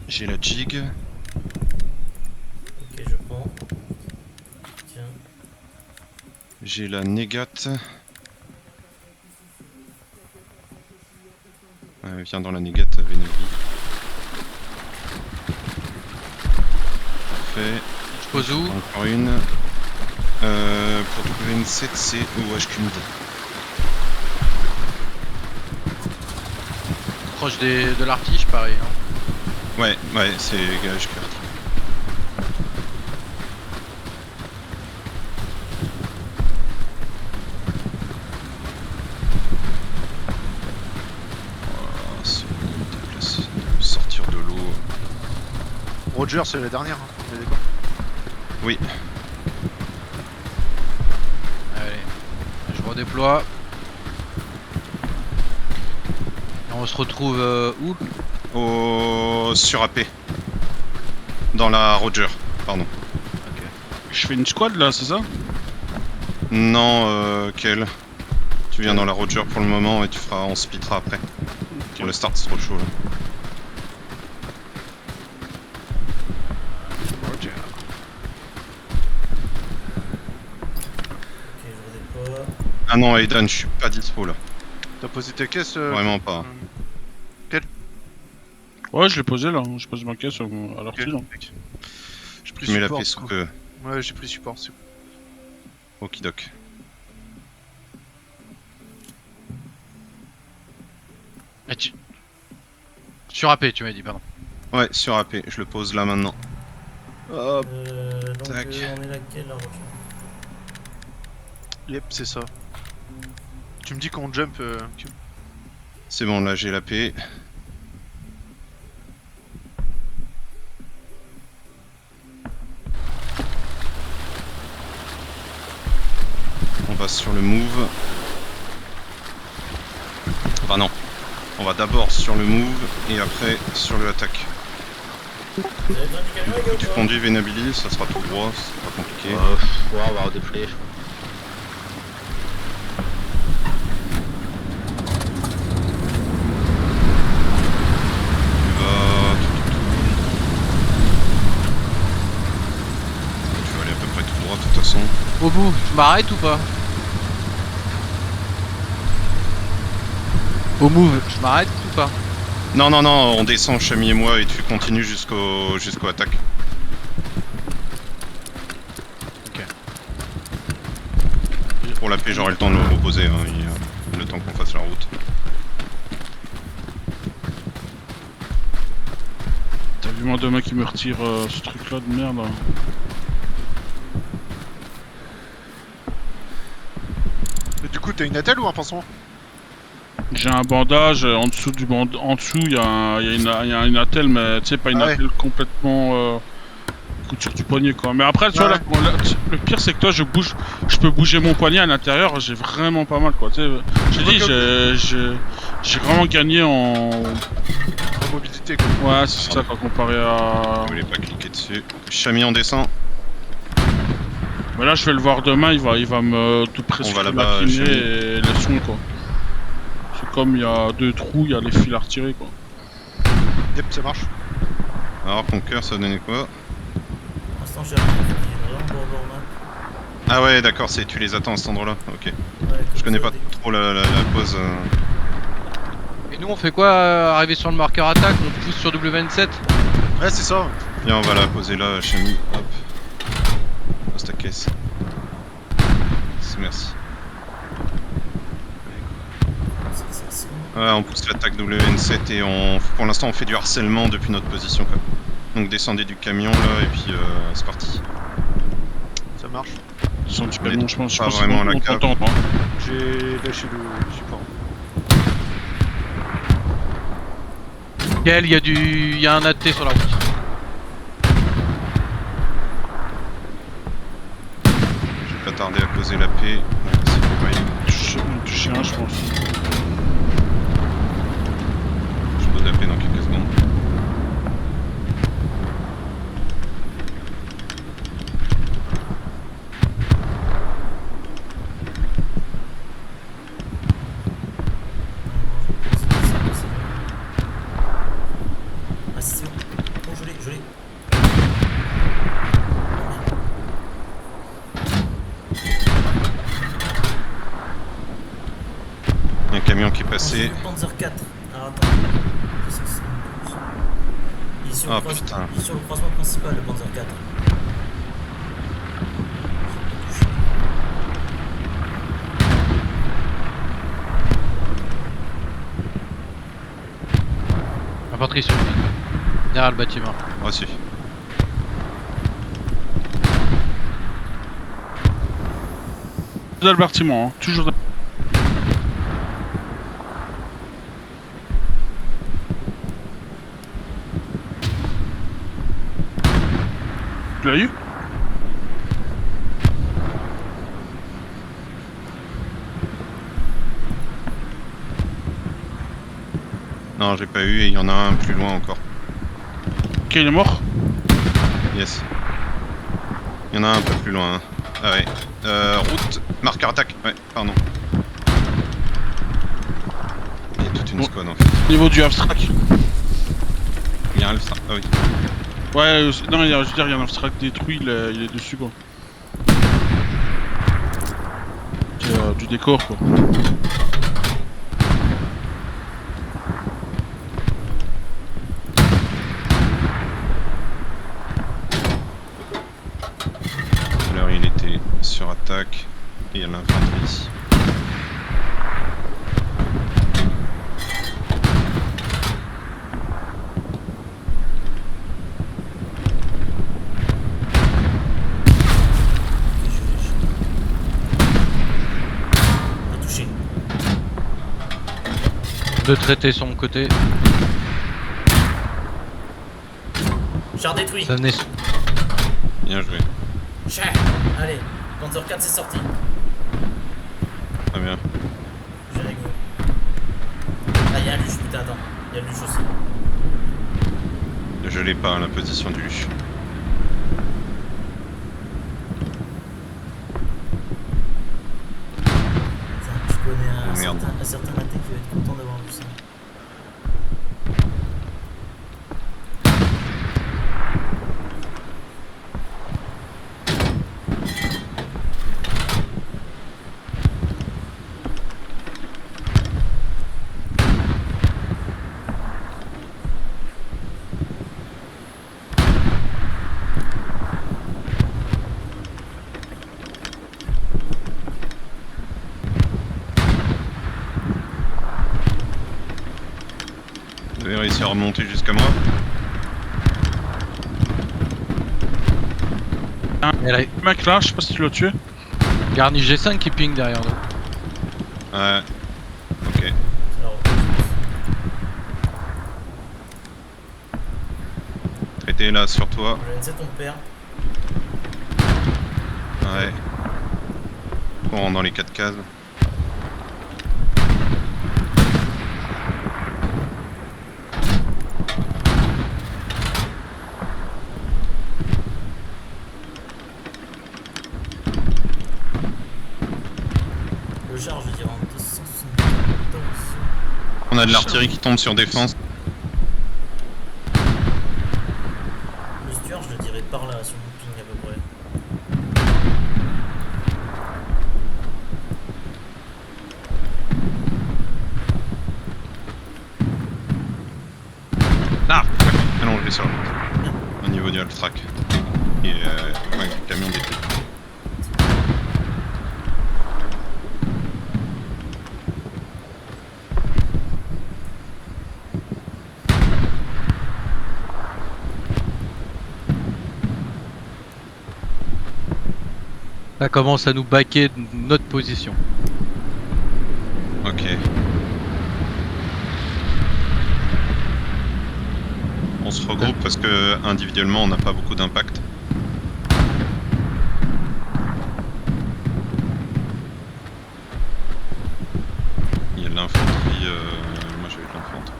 J'ai la jig. Ok, je prends. Tiens. J'ai la négate. Viens dans la négate, Vénélie. Parfait. Je pose où? Encore une. Pour trouver une 7, c'est au HQ. Proche de l'artige, pareil. Hein. Ouais, c'est HQ. Sortir de l'eau. Roger, c'est la dernière, hein. On est d'accord. Oui. Allez, je redéploie. Et on se retrouve où? Sur AP. Dans la Roger, pardon. Ok. Je fais une squad là, c'est ça? Non, quel? Tu viens dans la Roger pour le moment et on splittera après. Pour le start, c'est trop chaud là. Roger. Ok, je redéploie. Ah non, Aidan, je suis pas dispo là. T'as posé ta caisse Vraiment pas. Ouais, je l'ai posé là, je pose ma caisse à l'artige. Ok. J'ai pris Tu mets la support. paix sous que. Ouais, j'ai pris support, c'est bon. Okidoc. Ah, sur AP, tu m'as dit, pardon. Ouais, sur AP, je le pose là maintenant. Hop. Donc Tac. on est laquelle la Roger? Yep, c'est ça. Tu me dis qu'on jump. C'est bon, là j'ai la paix. On va sur le move. Enfin non. On va d'abord sur le move et après sur le attaque. Vous avez besoin du camion, les gars, ou Tu pas? conduis Vénabili, ça sera tout droit, c'est pas compliqué. Ouais, on va redéployer, je crois. Tu vas aller à peu près tout droit de toute façon. Au bout, je m'arrête ou pas? Au move, je m'arrête ou pas? Non, non, non, on descend, Chami et moi, et tu continues jusqu'au attaque. Ok. Pour la paix, j'aurai le temps de me reposer, hein, le temps qu'on fasse la route. T'as vu moi demain qui me retire ce truc là de merde hein. Mais du coup, t'as une attelle ou un pansement? J'ai un bandage, en dessous en dessous il y a une attelle, mais tu sais pas une Ah ouais. attelle complètement couture du poignet quoi. Mais après tu vois Ouais. là, le pire c'est que toi je peux bouger mon poignet à l'intérieur, j'ai vraiment pas mal quoi. Tu sais, j'ai dit j'ai vraiment gagné en En mobilité, quoi. ouais c'est ça quoi comparé à. Je voulais pas cliquer dessus. Chami, on descend. Mais là je vais le voir demain, il va me tout On va prescrire là-bas, la kiné Chami. et les sons quoi. C'est comme il y a 2 trous, il y a les fils à retirer quoi. Yep, ça marche. Alors, Conquer, ça donnait quoi? Pour l'instant, j'ai rien fait, j'ai vraiment bord map. Ah ouais, d'accord, tu les attends à cet endroit-là, ok. Ouais, Je connais pas comme trop la pause. Et nous, on fait quoi? Arriver sur le marqueur attaque, on pousse sur W27? Ouais, c'est ça. Viens, on va la poser là, Chami. Hop. Pose ta caisse. Merci. ça. Ouais, on pousse l'attaque WN7 et pour l'instant on fait du harcèlement depuis notre position quoi. Donc descendez du camion là et puis c'est parti. Ça marche. Sans du On est camion, je pense pas vraiment à la qu'on cave. t'entend, hein. J'ai lâché le support. Quel, il y a un AT sur la route. Je vais pas tarder à poser la paix. Ouais, c'est bon, ouais. Toucher un, je pense. Je pose la paix dans quelques secondes. Ah, c'est bon. joli. Un camion qui est J'ai passé. le Panzer 4. Alors attends. Il est sur, Ah, le, croisement, putain. il est sur le croisement principal, le Panzer 4. Infanterie sur le ping. Derrière le bâtiment. Reçu. Dans le bâtiment, hein. Toujours dans... Tu l'as eu? Non, j'ai pas eu et il y en a un plus loin encore. Ok, il est mort. Yes. Il y en a un peu plus loin. Hein. Ah ouais. Route, marqueur attaque. Ouais, pardon. Il y a toute une Bon. squad en fait. Niveau du abstract. Il y a un Alpha. Ah oui. Ouais, non, je veux dire, il y a un abstract détruit, il est dessus quoi. C'est du décor quoi. Tout à l'heure il était sur attaque. Et il y a l'infanterie ici. On est touché. Deux traités sur mon côté. Char détruit. Ça venait. Bien joué. Char. Allez, Panzer 4 c'est sorti. Très bien. J'ai avec vous. Ah, y'a un luche, putain, attends. Y'a le luche aussi. Je l'ai pas la position du luche. Tiens, je connais un, Oh, merde. un certain matin qui va être content d'avoir vu ça. Vous avez réussi à remonter jusqu'à moi. Et là, Le mec là, je sais pas si tu l'as tué. Garni G5 qui ping derrière nous. Ouais. Ok. C'est la reprise. Traité là sur toi. Le N7 on perd. Ouais. On rentre dans les 4 cases. Le char je dirais en 274. On a de l'artillerie qui tombe sur défense. Le Stuart je le dirais par là sur mon ping à peu près. Ah non, je vais sur la route. Au niveau du half-track. Et ouais, le camion détruit. Ça commence à nous baquer de notre position. Ok. On se regroupe parce que individuellement on n'a pas beaucoup d'impact. Il y a de l'infanterie, moi j'avais de l'infanterie.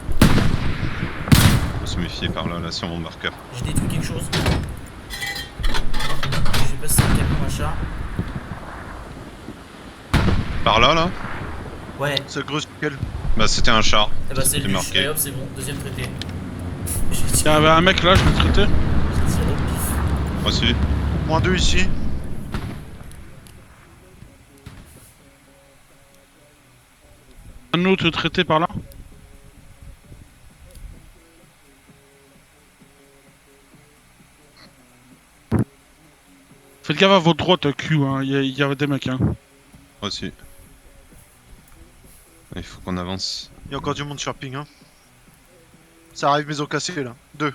Faut se méfier par là, sur mon marqueur. J'ai détruit quelque chose. Je sais pas si c'est un camion ou un char. Par là Ouais, C'est gros quel? Bah c'était un char. et bah c'est C'était le luche. marqué. Allez hop c'est bon, deuxième traité. J'ai Il y avait un mec là, je l'ai traité. Je tire au pif. Moi aussi. -2 ici. Un autre traité par là. Faites gaffe à votre droite, Q, hein. Il y avait des mecs, hein. Moi aussi. Il faut qu'on avance. Il y a encore du monde sur ping, hein. Ça arrive, maison cassée là. 2.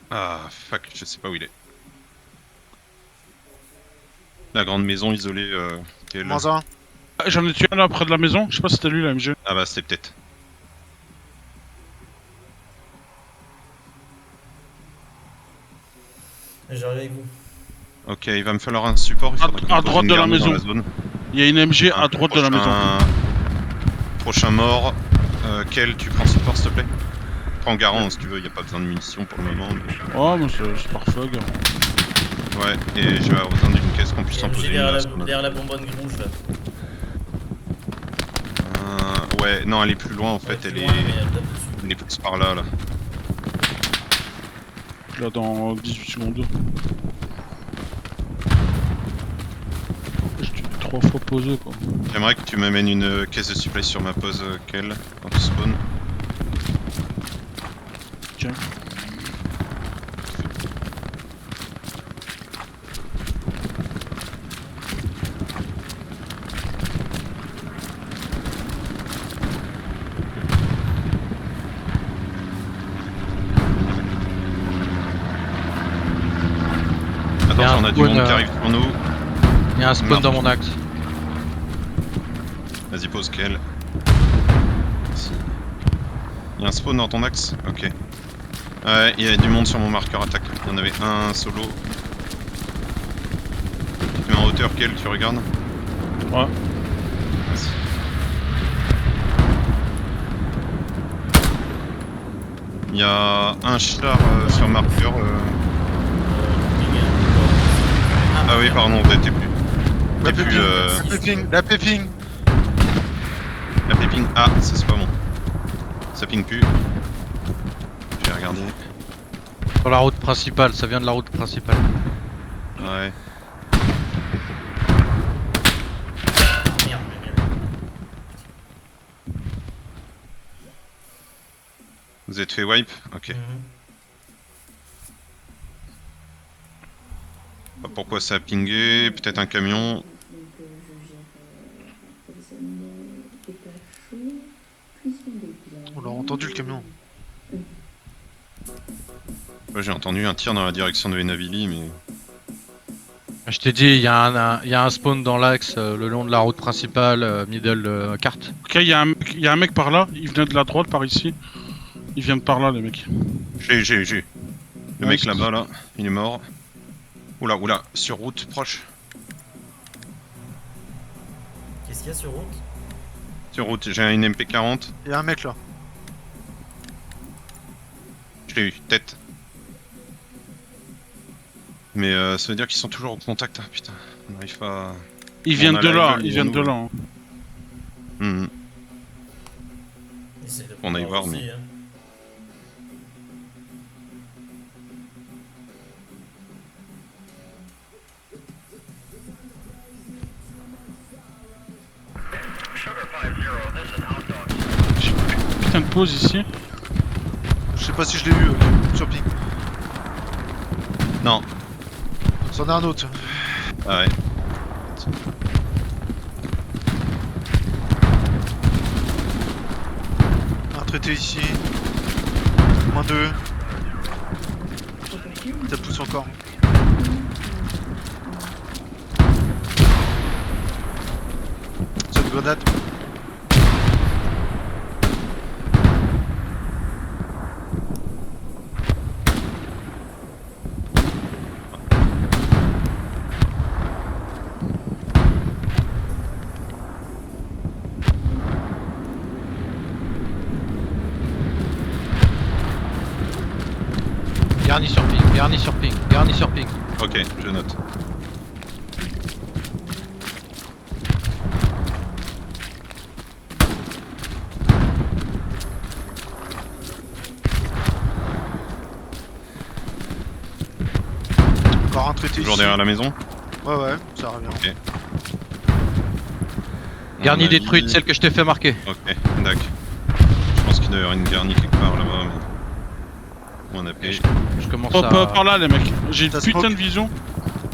Ah, fuck, je sais pas où il est. La grande maison isolée, quelle... -1. Ah, j'en ai tué un là près de la maison. Je sais pas si c'était lui, la MG. Ah bah, c'était peut-être. J'arrive avec vous. Ok, il va me falloir un support. Il faudra qu'on À pose droite une de la garde dans maison. zone. Il y a une MG à Ah, droite de la maison. Prochain mort. Quel tu prends support, s'il te plaît? Prends garant si tu veux, y a pas besoin de munitions pour le moment. Mais... Oh, mais c'est parfait, gars. Ouais, et je vais avoir besoin d'une caisse qu'on puisse en J'ai poser une. derrière, là, parce qu'on a- derrière la bonbonne rouge là. Ouais, non, elle est plus loin en fait, Ouais, elle plus est... loin, mais elle tape dessus. elle est plus par là, là. Là, dans 18 secondes. Je t'ai 3 fois posé, quoi. J'aimerais que tu m'amènes une caisse de supply sur ma pause, Kel, quand tu spawn. Tiens. Y a Attends, un on a du spawn, monde qui arrive pour nous. Il y a un spawn Marche. dans mon axe. Vas-y, pose Kel. Merci. Il y a un spawn dans ton axe? Ok. Ouais, il y a du monde sur mon marqueur attaque. Il y en avait un solo. Tu te mets en hauteur, Kel, tu regardes? Ouais. Vas-y. Il y a un char sur marqueur. Ah oui, pardon, t'es plus. La T'es plus. péping, la péping, la péping. La péping. Ah, ça c'est pas bon. Ça ping plus. Je vais regarder. Sur la route principale, ça vient de la route principale. Ouais. Merde, merde. Vous êtes fait wipe? Ok. Mhm. Pas pourquoi ça a pingé, peut-être un camion. On l'a entendu le camion. Ouais, j'ai entendu un tir dans la direction de Enavili, mais. Je t'ai dit, il y a un spawn dans l'axe le long de la route principale, middle carte. Ok, il y a un mec par là. Il venait de la droite, par ici. Il vient de par là, les mecs. J'ai. Le Ouais, mec c'est- là-bas, là, il est mort. Oula, sur route, proche. Qu'est-ce qu'il y a sur route? Sur route, j'ai une MP40. Il y a un mec là. Je l'ai eu, tête. Mais ça veut dire qu'ils sont toujours en contact, hein, putain. On n'arrive pas à... Ils On viennent a de la là, gueule ils viennent de devant là. hein. Mhm. Essaye de On aille voir, aussi, mais- hein. J'ai putain de pause ici. Je sais pas si je l'ai eu sur ping. Non. C'en a un autre. Ah ouais. Un traité ici. -2. Ça pousse encore. Cette grenade. Garni sur ping, garni sur ping, garni sur ping. Ok, je note. va rentrer Toujours ici. derrière la maison. Ouais, ça revient. Garnie À mon avis- détruite, celle que je t'ai fait marquer. Ok, d'accord. Je pense qu'il doit y avoir une garnie quelque part là-bas, mais... On a payé. Je commence Hop, à... par là, les mecs. J'ai une Ça putain smoke. de vision.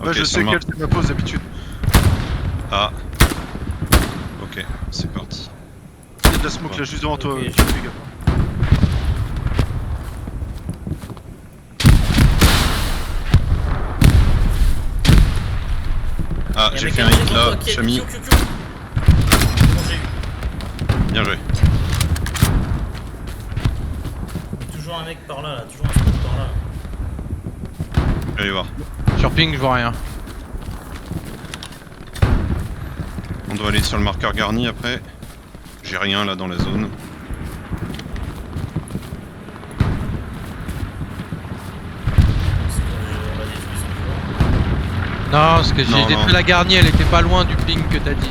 Ouais, Ok, je ça sais marche. quelle c'est ma pause d'habitude. Ah. Ok, c'est parti. Il y a de la smoke là juste devant toi. Ok. Fais gaffe. Ah, Y'a j'ai mec fait à un côté hit de là, toi qui est- Chami. Bon, j'ai eu. Bien joué. Toujours un mec par là, toujours un spot par là. Je vais aller voir. Sur ping, je vois rien. On doit aller sur le marqueur garni après. J'ai rien là dans la zone. C'est qu'on l'a détruit son tour. Non, parce que Non, j'ai détruit la garnie, elle était pas loin du ping que t'as dit.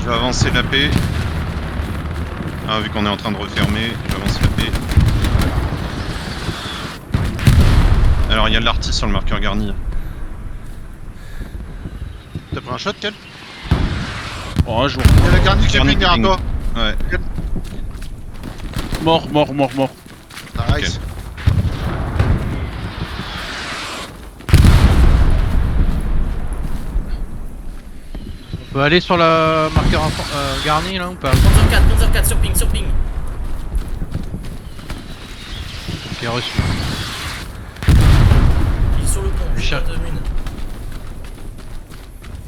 Je vais avancer la paix. Ah, vu qu'on est en train de refermer, j'avance la paix. Alors, il y a de l'artiste sur le marqueur garni. T'as pris un shot, Ken? Oh, je vois. Il y a la garnie qui est Garni ping derrière ping. toi. Ouais. Mort. Nice. On peut aller sur la marqueur garni là ou pas? Panzer 4 sur ping. Ok, reçu. Il est sur le pont, j'ai Cher- pas de mine.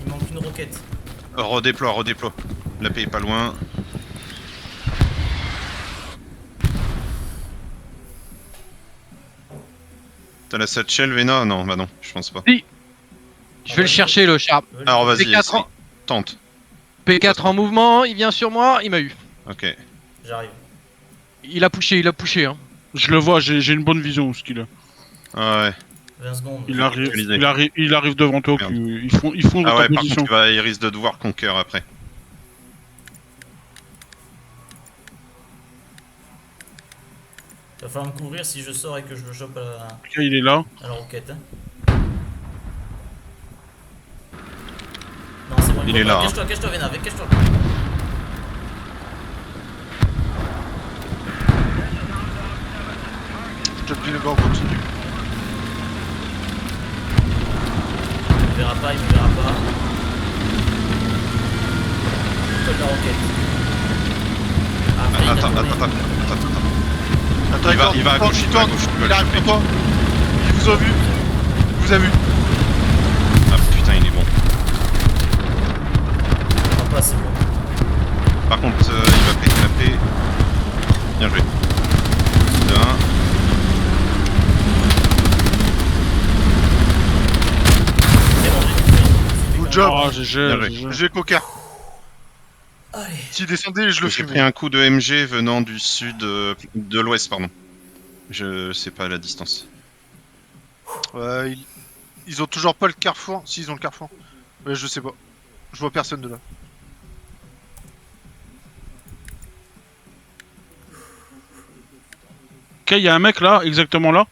Il manque une roquette. Redéploie. La paix est pas loin. T'as la satchel, Vena? Non, bah non, je pense pas. Je vais le chercher le char. Alors vas-y, P4 essaye. en... Tente. P4 en mouvement, il vient sur moi, il m'a eu. Ok. J'arrive. Il a poussé hein. Je le vois, j'ai une bonne vision où ce qu'il est. Ah ouais. 20 secondes. Il arrive, Réalisé. il arrive devant toi. Merde. Ils font de Ah ta ouais, par position. contre, il risque de devoir conquer après. Il va falloir me couvrir si je sors et que je le chope Ok, il est là. à la roquette. Hein. Non, c'est bon, Il est là, Cache-toi, Vena, cache-toi. Je te le dis, le gars, on continue. Il me verra pas. Je colle la roquette. Après, il a Attends. Attends, Il va à gauche, il tourne. Il arrive pour toi. Il vous a vu. Il vous a vu. Ah putain, il est bon. On va pas, c'est bon. Par contre, il va péter la paix. Bien joué. Bien. C'est bon, j'ai compris. Good job. Oh, Bien GG. joué. J'ai coquin. Allez. S'il descendait, je le J'ai pris fumais. un coup de MG venant du sud, de l'ouest, pardon. Je sais pas la distance. Ils ont toujours pas le carrefour. Si, ils ont le carrefour. Mais je sais pas. Je vois personne de là. Ok, il y a un mec là, exactement là.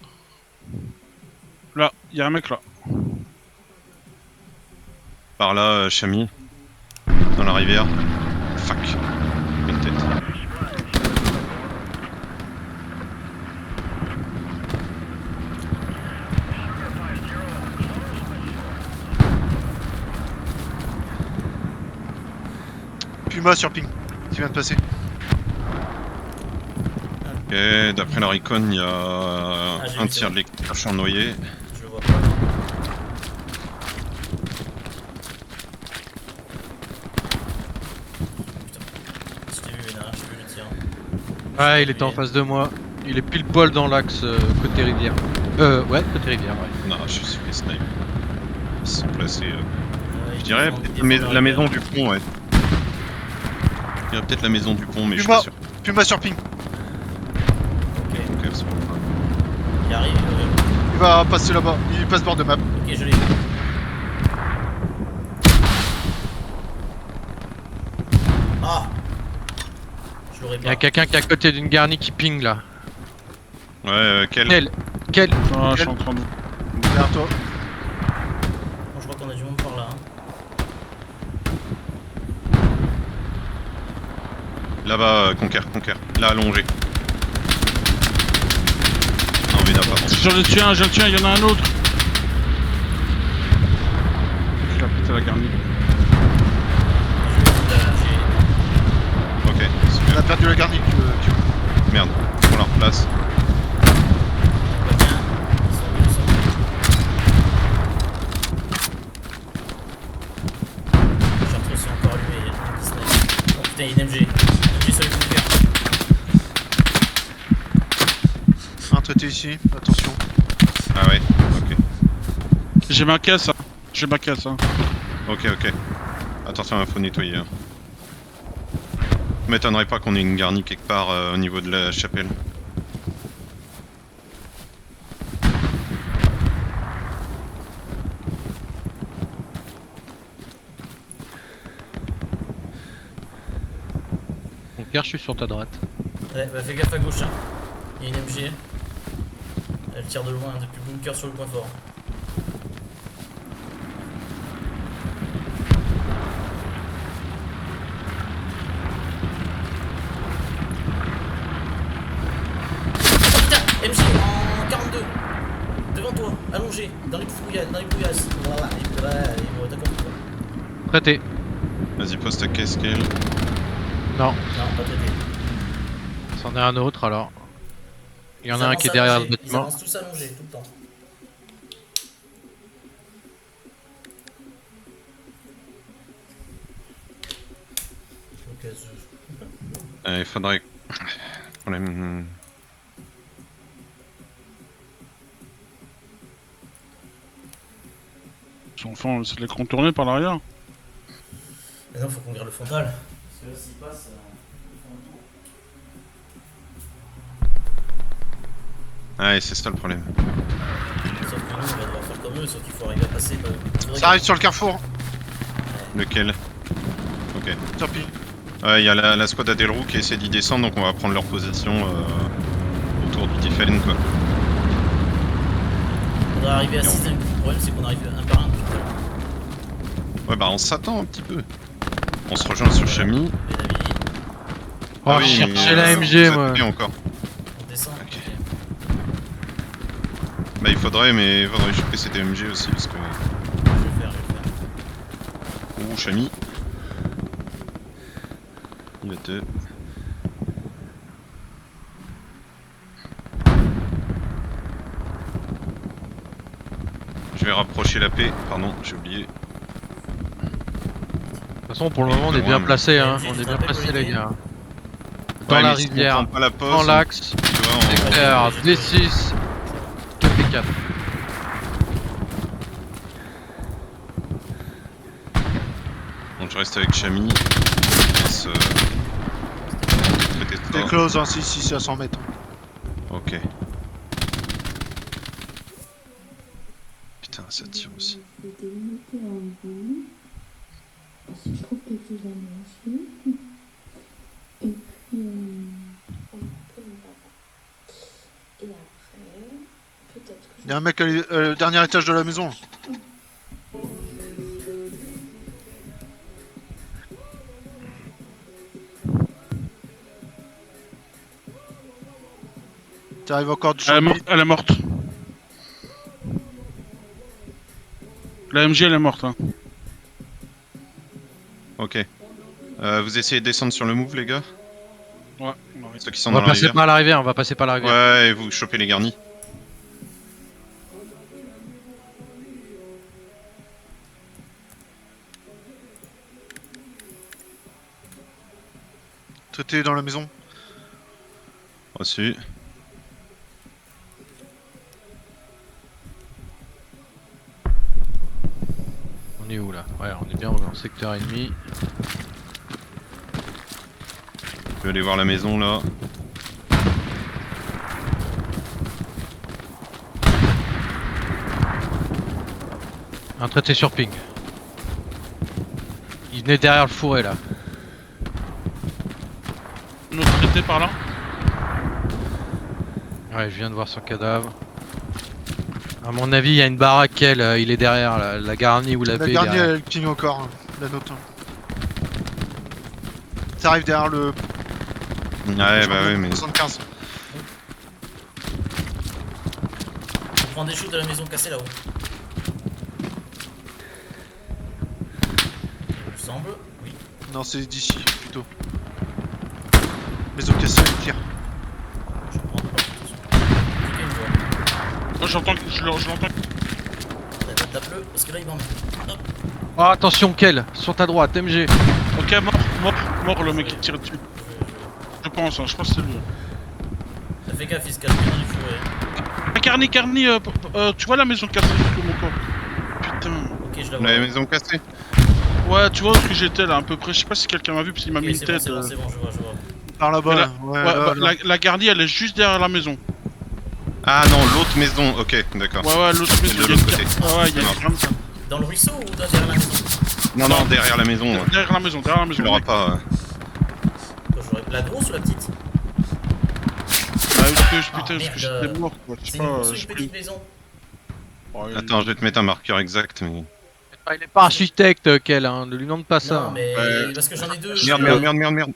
Là, il y a un mec là. Par là, Chami. Dans la rivière. Fuck. Une tête. Puma sur ping. Qui vient de passer. Ok, d'après la recon, il y a j'ai un vu tir ça. de l'électricien noyé. Je le vois pas. Putain. Je t'ai vu, Vena, j'ai vu le tir. Ouais, il était en face de moi. Il est pile poil dans l'axe côté rivière. Ouais, côté rivière, ouais. Non, je suis les snipe. Ils sont placés. Ouais, Je il dirais défend- peut-être il défend la maison rivière. du pont, ouais. Il y a peut-être la maison du pont, mais je suis Puma. pas sûr. Puma sur ping. Ok, Ok, c'est bon. il arrive. Il va passer là-bas. Il passe bord de map. Ok, je l'ai vu. Ah. Je l'aurais Il y a pas. quelqu'un qui est à côté d'une garnie qui ping là. Ouais, quel Quel Ah, je suis en train de. Derrière toi. a du monde par là. Hein. Là-bas, Conquer. Là, allongé. Non, mais il n'a pas pensé. J'en ai tué un, il y en a un autre. Il a pété la garnie. Ok, On super. a perdu la garnique. Merde, on la replace. Pas bien. Ils sont. Chartres sont encore allumés. Il y a un Disney. Oh putain, il y a une MG. MG sur les fouillères. Un traité ici, attention. Ah ouais, ok. J'ai ma caisse, hein. Ok. Attention, il faut nettoyer. Hein. M'étonnerait pas qu'on ait une garnie quelque part au niveau de la chapelle. Conquer, je suis sur ta droite. Ouais, bah fais gaffe à gauche. Hein. Il y a une MG. Elle tire de loin depuis le bunker sur le point fort. MG en 42. Devant toi, allongé, dans les brouillasses. Voilà, t'as compris quoi. Traité. Vas-y, pose ta caisse, Kael. Non, Non, pas traité. c'en est un autre alors. Il y en Ils a un avancent qui est derrière le allongés, Ils bâtiment. avancent tous allongés tout le temps. Ok, Il faudrait... Problème... Enfin, on essaie de les contourner par l'arrière. Mais non, faut qu'on garde le frontal. Parce que là, s'ils passent, Ouais, c'est ça le problème. sauf que nous, on va devoir faire comme eux, sauf qu'il faut arriver à passer. Ça arrive sur le carrefour. Lequel? Ok. Tant pis. Il y a la squad à Delroux qui essaie d'y descendre, donc on va prendre leur position autour du Tiffen, quoi. On doit arriver à 6ème. Le problème, c'est qu'on arrive un par un. Ouais, bah on s'attend un petit peu. On se rejoint sur Chami. Et David, Oh, oui, chercher la vous MG, êtes moi. coupé encore. on descend. Ok. Bah il faudrait, mais il faudrait choper ces DMG aussi, parce que... Je vais faire. Ouh, Chami. Il va te... Je vais rapprocher la paix, pardon, j'ai oublié. De toute façon, pour le moment, on est bien placé, hein. On est bien placé, les gars. Dans Ouais, la mais si on rivière, prend pas la poste, dans l'axe, tu vois, on- secteur, D6, KP4. Donc je reste avec Chami. T'es close, hein, si, c'est à 100 mètres. Ok. Putain, ça tire aussi. C'était limité en vie. Ensuite, je trouve quelques annonces. Et puis, on peut et après, peut-être que Il y a un mec au dernier étage de la maison. T'arrives encore du champ. Elle est morte. La MG, elle est morte. Hein. Ok. Vous essayez de descendre sur le move, les gars? Ouais, Ceux qui sont On dans va la passer rivière. par la rivière, on va passer par la rivière. Ouais, et vous chopez les garnis. Traité dans la maison. Reçu. On est où là? Ouais, on est bien au secteur ennemi. Je vais aller voir la maison là. Un traité sur ping. Il venait derrière le fourré là. Notre traité par là. Ouais, je viens de voir son cadavre. À mon avis, il y a une baraque, il est derrière, la garnie ou la La baie dernière, derrière. elle ping encore, hein, la note. Ça arrive derrière le. Ouais, bah ouais, mais. 75. On prend des shoots de la maison cassée là-haut. Il me semble, oui. Non, c'est d'ici, plutôt. Maison cassée, elle tire. Je prends pas attention. Cliquez une fois. Moi j'entends, je l'entends. Tape-le, parce que là il va en mettre. Hop. Oh, attention, Kel, sur ta droite, MG. Ok, mort le mec qui tire dessus. Je pense que c'est lui. Fais gaffe, il se cache bien dans les fourrés. Ah, Carni, tu vois la maison cassée sur mon corps. Putain. Ok, je la vois. La maison cassée. Ouais, tu vois où est-ce que j'étais là, à peu près. Je sais pas si quelqu'un m'a vu parce qu'il m'a Ok, mis une c'est bon, tête. c'est bon, c'est bon, je vois. Par là-bas, Mais là. Ouais, Ouais, là, bah, là. la garnie elle est juste derrière la maison. Ah non, l'autre maison, ok, d'accord. Ouais, l'autre maison. De il y a l'autre une côté. Ouais, il y a Non. une grande. Dans le ruisseau ou derrière la maison? Non, non, derrière la maison. Derrière la maison, Tu l'auras pas. Quoi, j'aurais- La grosse ou la petite? Ah, putain, parce que merde. j'étais mort quoi. Je sais C'est une pas. grosse ou j'ai une pris- petite maison? Oh, il- Attends, je vais te mettre un marqueur exact, mais. Ah, il est pas architecte, Kel, hein, ne lui demande pas ça. Non, mais Ouais. parce que j'en ai deux. Merde.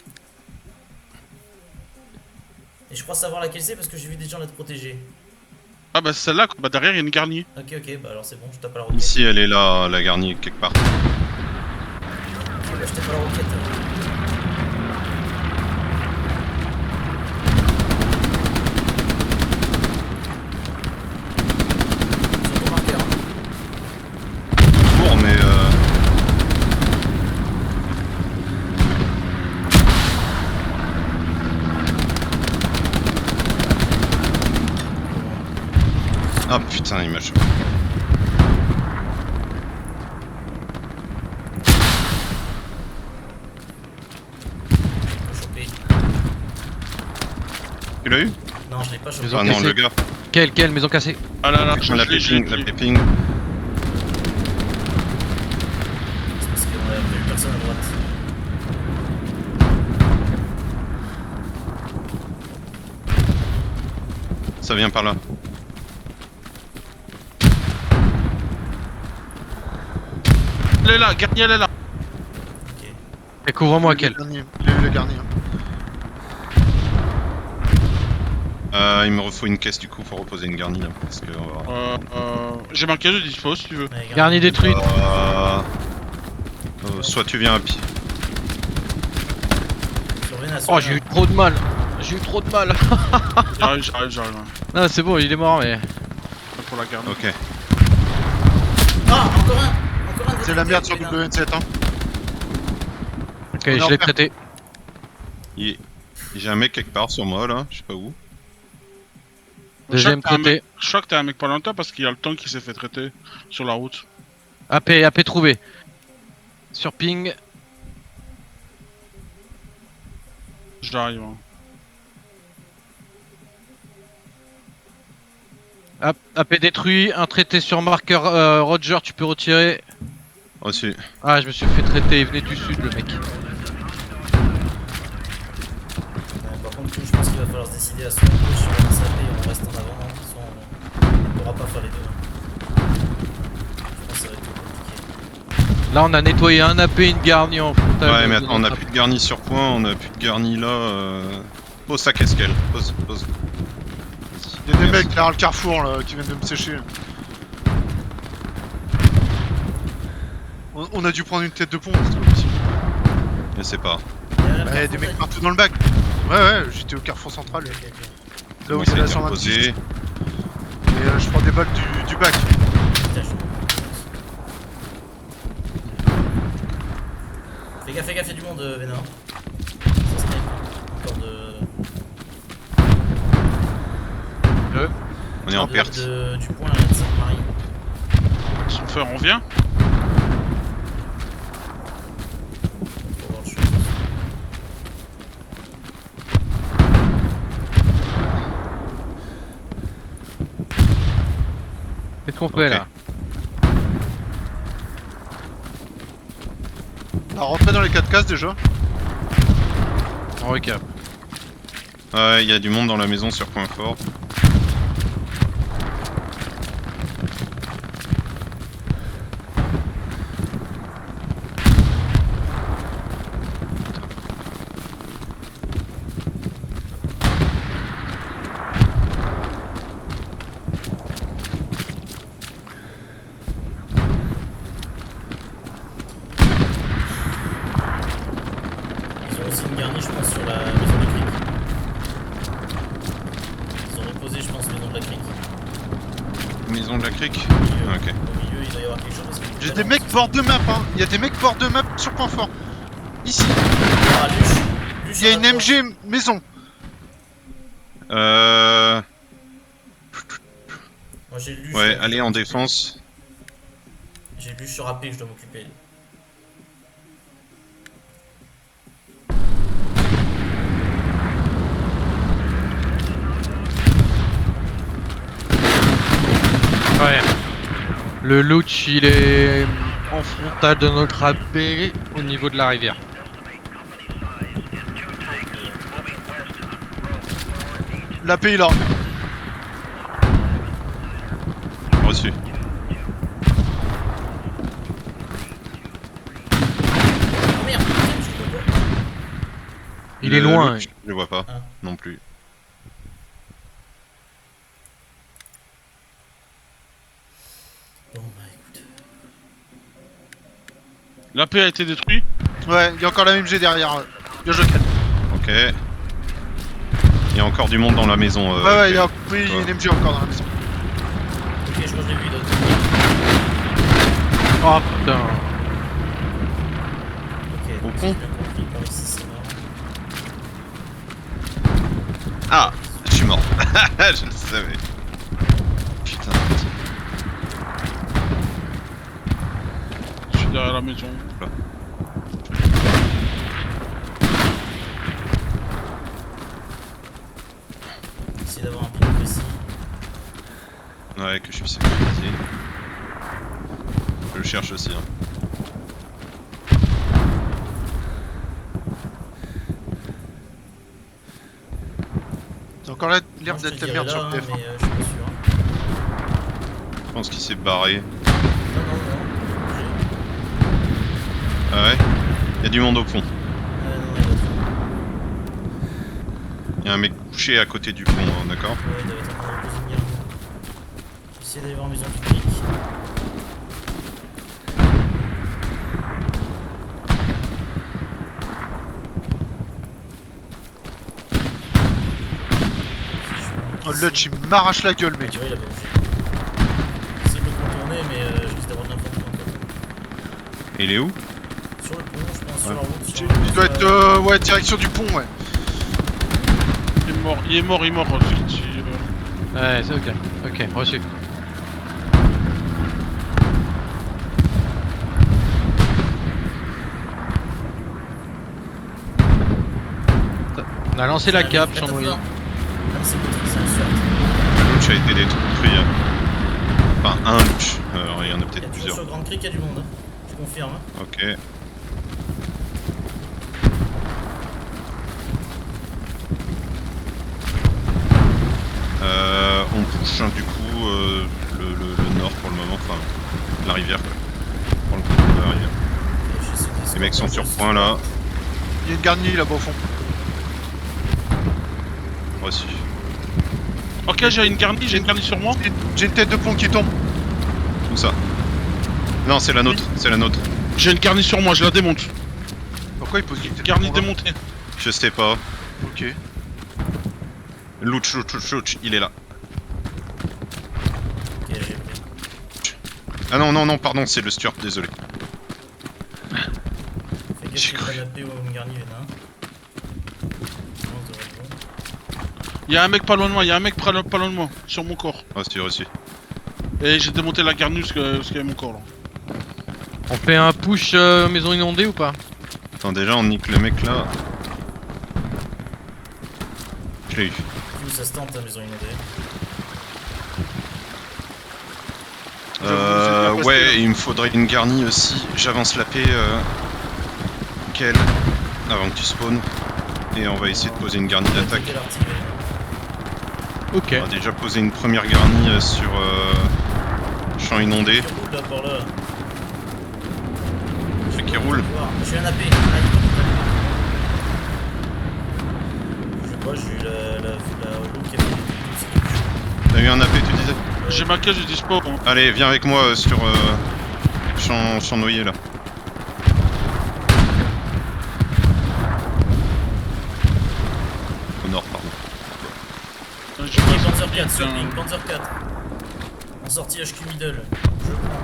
Et je crois savoir laquelle c'est parce que j'ai vu des gens la protéger. Ah bah celle-là, bah derrière il y a une garnie. Ok, bah alors c'est bon, je tape à la roquette. Ici, elle est là, la garnie, quelque part. Ok, bah je tape à la roquette. Sur ton marqueur. Toujours, mais. Ah putain, il m'a chopé. Chopé. Tu l'as eu? Non, je l'ai pas chopé. Ils ont Ah non, cassé. le gars. Quel, maison cassée. Ah là là, La je l'ai, péping, je la l'ai. péping. C'est parce qu'on a vu personne à droite. Ça vient par là. Elle est là, garnie elle est là. Ok. Et couvre-moi, Il a eu Kel. le garni, il a eu le garni. Hein. Il me refaut une caisse du coup pour reposer une garnie là. Parce que. J'ai marqué de dispo si tu veux. Ouais, Garnie détruite. Soit tu viens à pied. Surveille, Oh, j'ai eu trop de mal. J'arrive. Non, c'est bon, il est mort, mais. Pour la garnie. Ok. Ah, encore un. De C'est la votre merde côté, sur putain. W7, hein. Ok, On est je en l'ai perte. traité. J'ai un mec quelque part sur moi là, je sais pas où. Deuxième traité. Je crois que t'as un mec pas loin de toi parce qu'il y a le tank qui s'est fait traiter sur la route. AP trouvé. Sur ping. J'arrive. Hein. AP détruit. Un traité sur marqueur Roger, tu peux retirer. Reçu. Ah, je me suis fait traiter, il venait du sud, le mec. Ouais, par contre, je pense qu'il va falloir se décider à soit on push sur la SAP et on reste en avant, hein, soit on pourra pas faire les deux. Je pense que ça va être compliqué. Là, on a nettoyé un AP, une garnie en frontal. Ouais, mais attends, on a plus de garni sur point, on a plus de garni là. Pose sa casquelle, pose. Il y a des Merci. mecs derrière le carrefour là qui viennent de me sécher. On a dû prendre une tête de pont, c'est pas possible. Je sais pas. Derrière le Bah, il y a des carrefour, mecs t'as partout dans le bac. Ouais, j'étais au carrefour central. dit. Ok. Là où Bon, il y a ça a la été 126. reposé. Et je prends des balles du bac. Putain, Fais gaffe, il y a du monde, Vénard. Ça snipe. Encore de. On est en perte. Du point de Sainte-Marie. Son feu, on revient. Faut voir le choix. Qu'est-ce qu'on fait Ok. là? On a rentré dans les 4 cases déjà. On recap. Ouais, il y a du monde dans la maison sur point fort. la crique. Au milieu, Ok. au milieu, il doit y avoir quelque chose. Parce que J'ai des mecs bord de map, hein. Il y a des mecs bord de map sur point fort. Ici. Ah, Luche, Il y a on une approche. MG maison. Moi j'ai Luche. Ouais, là, allez en défense. J'ai Luche sur AP que je dois m'occuper. Ouais. Le Louch, il est en frontal de notre AP au niveau de la rivière. La pays là. Reçu. Oh merde, je peux pas. Il est loin. Louch, je le vois pas Ah. non plus. Bon bah écoute. La paix a été détruite. Ouais, il y a encore la MG derrière. Bien joué, Ken. Ok. Il y a encore du monde dans la maison. Ouais, il y a, Ken. oui, il y a une MG encore dans la maison. Ok, je crois que je l'ai vu d'autres. Oh putain. Ok, Au donc pont. si j'ai bien compris, par ici c'est mort. Ah, je suis mort. Je le savais. Putain. Je suis derrière la maison. Essayer d'avoir un ping précis. Ouais, que je suis sécurisé. Je le cherche aussi. Hein. C'est encore l'air Moi, je te d'être la dirais merde là, sur le hein, TF. mais je suis pas sûr. Je pense qu'il s'est barré. Non, non, non. Ah ouais. Il y a du monde au pont. Non, il y a d'autres. Il y a un mec couché à côté du pont, hein, d'accord? Ouais, il doit être en train de poser une garde. J'essaie d'aller voir maison publique. Oh, le Lutch, il m'arrache la gueule, mec. Tu vois, il a pas bougé. J'essaie de le contourner, mais je risque d'avoir de l'info encore. Et il est où? Sur le pont, je pense, sur Ouais. la route. Sur Il doit être, ouais, direction du pont, ouais. Il est mort, il est mort, il est mort. Ouais, c'est ok. Ok, reçu. On a lancé la cape sur nos lignes. Ah, c'est bon, c'est un sort. Louch a été détruit. Hein. Enfin, un Louch. Il y en a Il y peut-être a toujours plusieurs. sur Grande Creek, il y a du monde. Hein. Je confirme. Hein. Ok. On push hein, du coup le nord pour le moment, enfin la rivière. Quoi. Pour le coup de la rivière. Et je sais qu'ils Les mecs sont sur juste- point là. Il y a une garnie là-bas au fond. Reçu. Ok, j'ai une garnie sur moi. J'ai une tête de pont qui tombe. Où ça? Non, c'est la nôtre. C'est la nôtre. J'ai une garnie sur moi, je la démonte. Pourquoi il pose une tête de Garnie pont là démontée. Je sais pas. Ok. Louch, il est là. Ok, j'ai pris. Ah non, non, non, pardon, c'est le Stuart, désolé. Fais J'ai gaffe qu'il cru. prenne la paix ou une garnie, il y en a un. Non, ça va être bon. Il y a un mec pas loin de moi, il y a un mec pas loin de moi, sur mon corps. Reçu, reçu. Et j'ai démonté la garnie parce qu'il y a mon corps là. On fait un push maison inondée ou pas? Attends, déjà, on nique le mec là. Je l'ai eu. Où ça se tente, ta maison inondée? J'avoue, c'est bien Ouais, passé, là. il me faudrait une garnie aussi. J'avance la paix, Kel, avant que tu spawns. Et on va essayer de poser une garnie d'attaque. Quelle artillerie? Ok. On va déjà poser une première garnie sur champ inondé. Qui roule là par là? Celui qui roule. J'ai un AP. Aïe. Je sais pas, j'ai eu la roue qui a fait. T'as eu un AP, tu disais? J'ai marqué, je dis pas. Hein. Allez, viens avec moi sur champ noyé là. Au nord, pardon. J'ai pas Panzer 4, sur ping, Panzer 4. En sortie HQ middle. Je prends.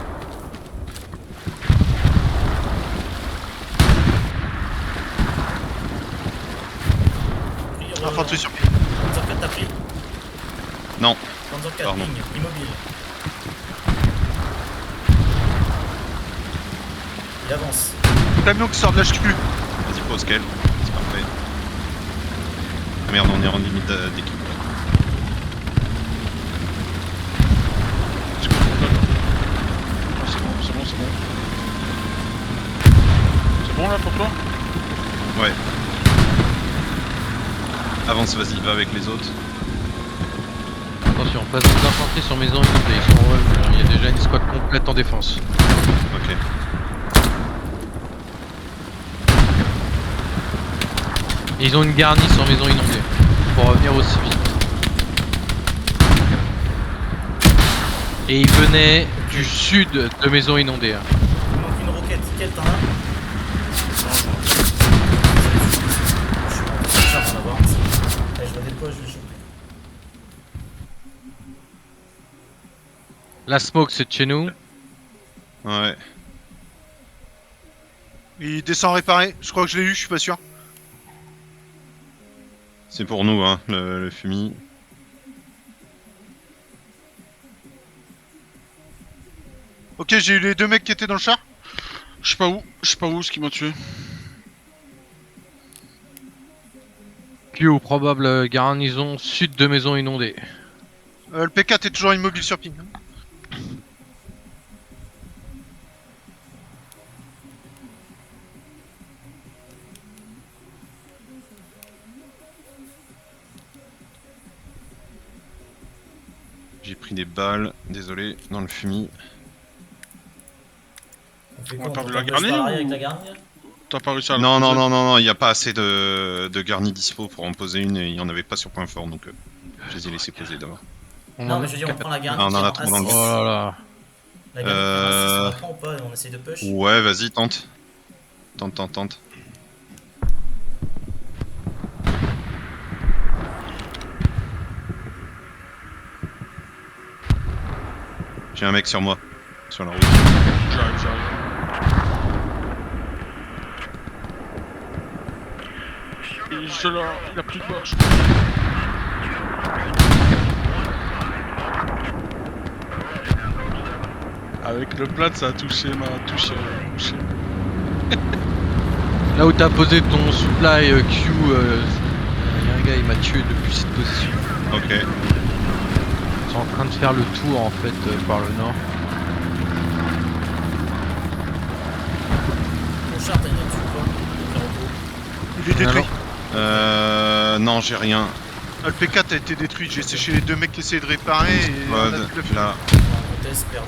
Infanterie sur pied. Panzer 4 t'as pris? Non. Panzer 4 Pardon. ligne, immobile. Il avance. Camion qui sort de l'HQ. Vas-y, pose quel. C'est parfait. Ah merde, on est en limite d'équipe. C'est bon, c'est bon, c'est bon. C'est bon là pour toi? Ouais. Avance, vas-y, va avec les autres. Attention, passe des infanteries sur maison inondée, ils sont en revenus. Il y a déjà une squad complète en défense. Ok. Et ils ont une garnie sur maison inondée, pour revenir aussi vite. Et ils venaient du sud de maison inondée. Hein. Il manque une roquette. Quel t'en as? Je suis en avoir. Je vois des poids, je vais choper. La smoke c'est de chez nous. Ouais. Il descend réparé. Je crois que je l'ai eu, je suis pas sûr. C'est pour nous, hein, le fumier. Ok, j'ai eu les 2 mecs qui étaient dans le char. Je sais pas où ce qui m'a tué. Plus ou probable garnison sud de maison inondée. Le P4 est toujours immobile sur ping. J'ai pris des balles, désolé, dans le fumier. On fait On quoi? a pas On vu la tape garnie, par l'arrière ou- avec la garnie? T'as pas réussi à Non, la non, poser? non, non, non, il n'y a pas assez de garnis dispo pour en poser une et il n'y en avait pas sur point fort donc je les ai laissés poser d'abord. Non, mais je veux dire, on prend la garnie. Ah, on en qui est a trop dans le A6. Oh là là. La garnie qui est en A6, on la prend ou pas? Et on essaye de push? Ouais, vas-y, tente. Tente. J'ai un mec sur moi, sur la route. J'arrive. Et il a plus de poche. Avec le plat, ça a touché ma touche. Là où t'as posé ton supply Q, y a un gars il m'a tué depuis cette position. Ok. Ils sont en train de faire le tour en fait par le nord. Mon char, t'as une dessus ou pas? Il est détruit. Non, j'ai rien. Le P4 a été détruit. J'ai séché les 2 mecs qui essayaient de réparer et on a Squad, plus la fuite. là. On teste, perdu.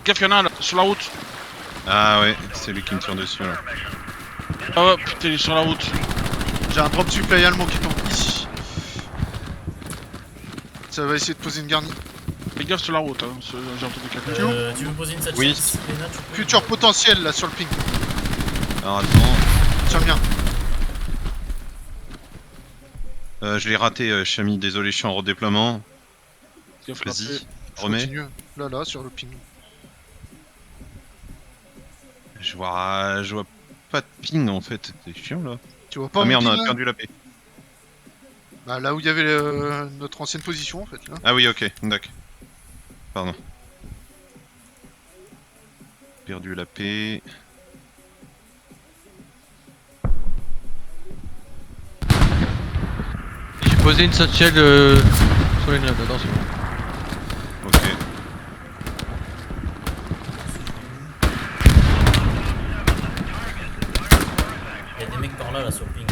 Gaffe, y'en a un là, sur la route. Ah ouais, c'est lui qui me tire dessus là. Ah ouais, putain, il est sur la route. J'ai un drop supply allemand qui tombe ici. Ça va essayer de poser une garnie. Fais gaffe sur la route, hein. J'ai entendu quelqu'un. Tu veux poser une satchel Oui. ici, Léna, tu peux? Futur potentiel là sur le ping. Alors attends, Tiens bien. je l'ai raté, Chami, désolé, je suis en redéploiement. Gaffe, Vas-y, frappé. Je remets. continue. Là, sur le ping. Je vois pas de ping en fait, c'est chiant là. Tu vois pas Ah mon merde, on ping, a là perdu la paix. Bah là où il y avait notre ancienne position en fait là. Ah oui, ok, d'accord. Pardon. Perdu la paix. J'ai posé une satchel sur les nobles, attention. Ok. Il y a des mecs par là, sur le ping.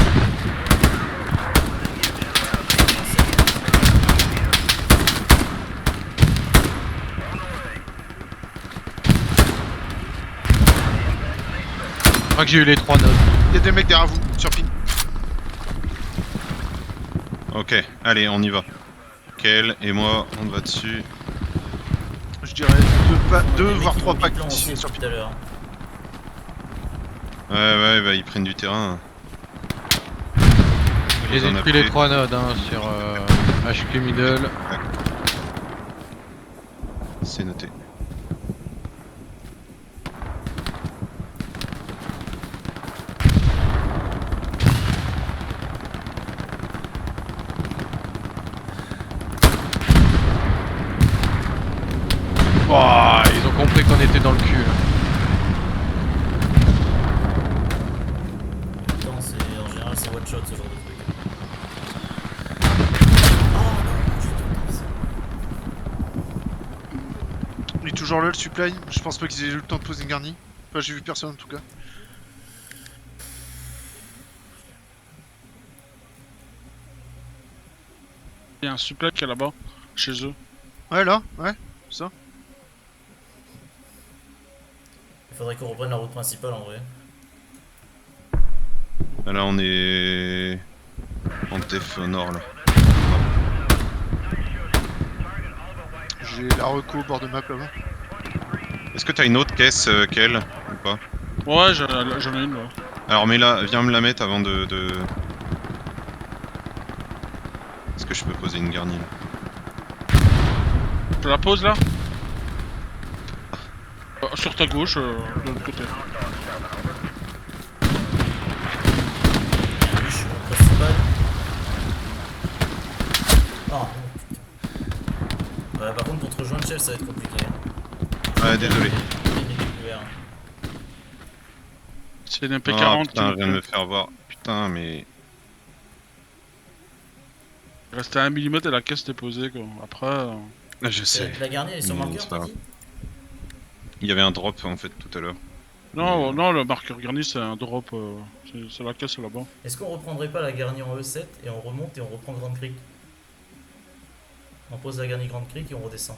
Je crois que j'ai eu les 3 nobles. Il y a des mecs derrière vous sur ping. Ok, allez, on y va. Kel et moi, on va dessus. Je dirais 2 Il y a des voire mecs qui 3 vont packs biplan aussi ici sur tout ping. à l'heure. Ouais, bah ils prennent du terrain. J'ai Ils en détruit appelaient. les 3 nodes hein, sur HQ Middle. C'est noté. Oh, ils ont compris qu'on était dans le cul. Là. Attends, en général, c'est one shot ce genre de truc. Il est toujours là le supply. Je pense pas qu'ils aient eu le temps de poser une garnie. Enfin, j'ai vu personne en tout cas. Il y a un supply qui est là-bas, chez eux. Ouais, là, ouais, ça. Il faudrait qu'on reprenne la route principale en vrai. Là on est en def au nord là. J'ai la reco au bord de map là-bas. Est-ce que t'as une autre caisse qu'elle ou pas? Ouais, j'en ai une là. Alors viens me la mettre avant de... Est-ce que je peux poser une garnie là? Je la pose là. Sur ta gauche, de l'autre côté. Oui, je suis route principale. Oh non, putain. Ouais, par contre, pour te rejoindre, chef, ça va être compliqué. Ouais, désolé. C'est une Ah MP40 putain, je qui viens de me faire voir. Putain, mais... Il restait à 1 mm et la caisse était posée quoi. Après... Je sais. La garnie, elle est sur Mais marqueur, c'est pas t'as grave. dit? Il y avait un drop en fait tout à l'heure. Non, non, le marqueur garni c'est un drop. C'est la caisse là-bas. Est-ce qu'on reprendrait pas la garnie en E7 et on remonte et on reprend Grande Creek? On pose la garnie Grande Creek et on redescend.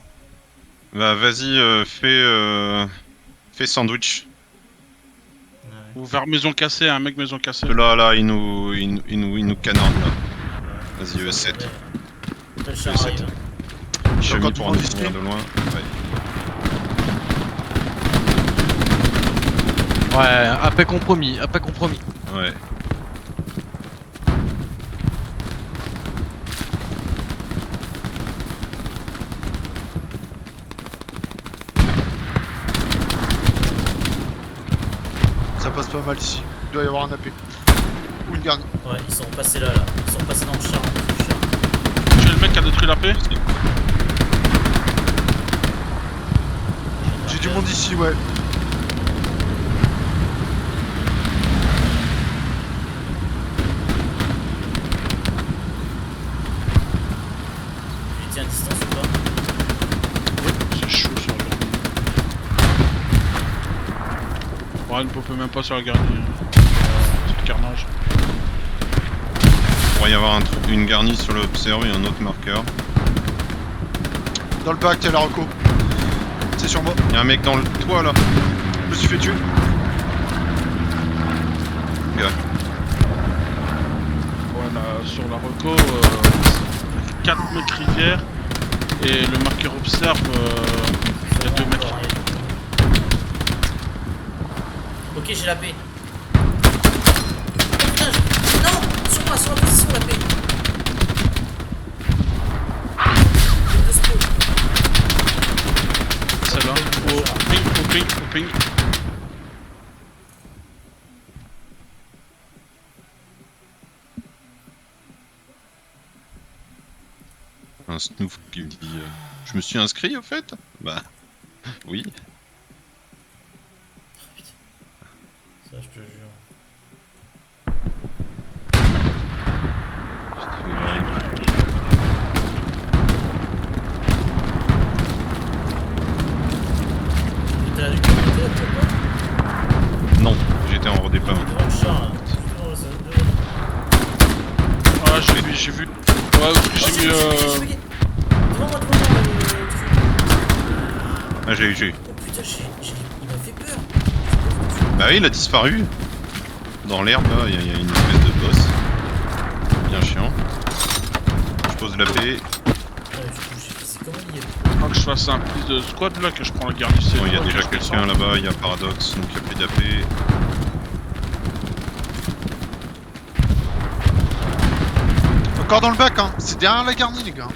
Bah vas-y, fais sandwich. Ouais. Ou vers maison cassée, un mec maison cassée. Là, il nous canarde là. Vas-y, E7. Après, le char E7. arrive. Je suis encore mis du pour monde nous ici. venir de loin. Ouais, après compromis, après compromis. Ouais. Ça passe pas mal ici. Il doit y avoir un AP. Ou une garnie. Ouais, ils sont passés là. Ils sont passés dans le char. J'ai le mec qui a détruit la paix. J'ai du monde ici, ouais. Il tient à distance ou pas? C'est chaud sur la garni. Ouais, il ne peut même pas sur la garni. C'est le carnage. Il pourrait y avoir une garnie sur l'observe et un autre marqueur. Dans le bac, il y a la reco. C'est sur moi. Il y a un mec dans le toit là. Je me suis fait tuer. Gars. Voilà, sur la reco, 4 mecs rivière. Et le marqueur observe, il y a 2 mecs. Ok, j'ai la paix. Putain, non! Sur moi, sur la position, la paix. Deux spawns. Celle-là. Au ping. Un snoof qui me dit je me suis inscrit au fait? Bah oui. Ça, je te jure. T'es à la lutte, Non, j'étais en redéploiement. devant le char là. Ah, j'ai vu. Ouais, j'ai mis. Devant moi, Ah j'ai eu. Oh putain, il m'a fait peur. Bah oui, il a disparu. Dans l'herbe là, il y a une espèce de boss. Bien chiant. Je pose la paix. Ouais, c'est comment il est. Faut que je fasse un plus de squad là, que je prends la garnissée. Bon, il y a déjà quelqu'un là-bas, il y a Paradox, donc il y a plus d'AP. Encore dans le bac, hein. C'est derrière la garnie, les gars.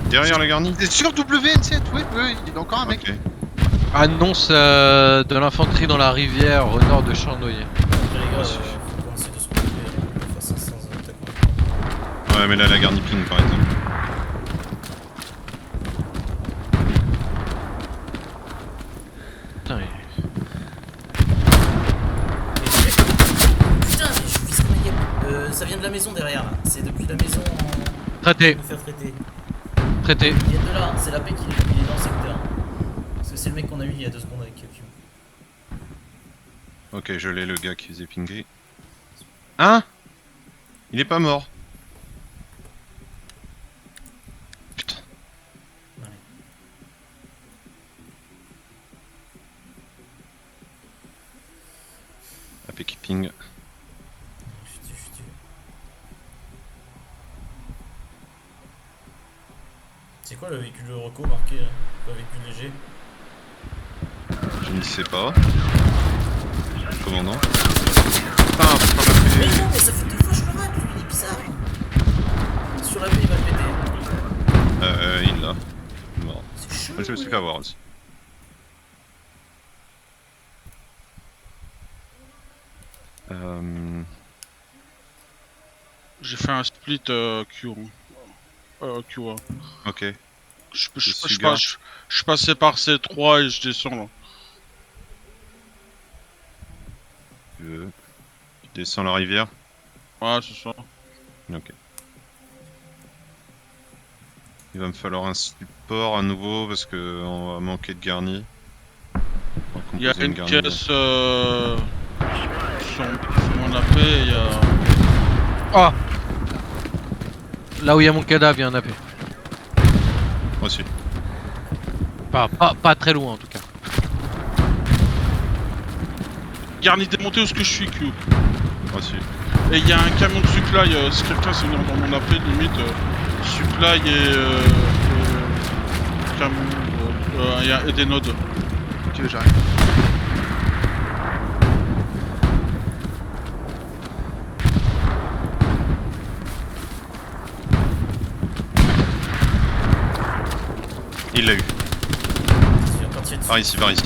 Derrière la garnie. C'est sur WN7, oui, oui, il y a encore un mec. Ok. Annonce de l'infanterie dans la rivière au nord de Chandoyer. Après, les gars, faut qu'on essaie de se couper face à sans attaquant. Ouais, mais là, la garnie ping par exemple. Putain, Putain, mais je vis comme un game. Ça vient de la maison derrière là. C'est depuis la maison en. traité, Me faire traiter. traité. Il vient de là, c'est la paix qui est dans le secteur. Parce que c'est le mec qu'on a eu il y a 2 secondes avec Q. Ok, je l'ai, le gars qui faisait pinguer. Hein? Il est pas mort. Putain. Allez. AP qui ping. Je suis tué. C'est quoi le véhicule de reco marqué là? Le véhicule léger? Je ne sais pas. Commandant. Putain, Mais non, mais ça fait 2 fois que je le rate, lui, il est bizarre. Sur la paix, il va le péter. Il l'a. Mort. C'est chaud. Je me suis fait avoir aussi. J'ai fait un split Q. Q1. Ok. Je suis passé par C3 et je descends là. Tu descends la rivière. Ouais, c'est ça. Ok. Il va me falloir un support à nouveau parce que on va manquer de garni. On va Il y a composer une garni. caisse sur mon AP, il y a... Ah, là où il y a mon cadavre, il y a un AP. Moi aussi. Pas très loin en tout cas. Garni démonté où est-ce que je suis Q. Moi aussi. Et il y a un camion de supply, si quelqu'un sait venir dans mon AP, limite, supply camion, et des nodes. Ok, j'arrive. Il l'a eu. Il va partir dessus. Par ici, par ici.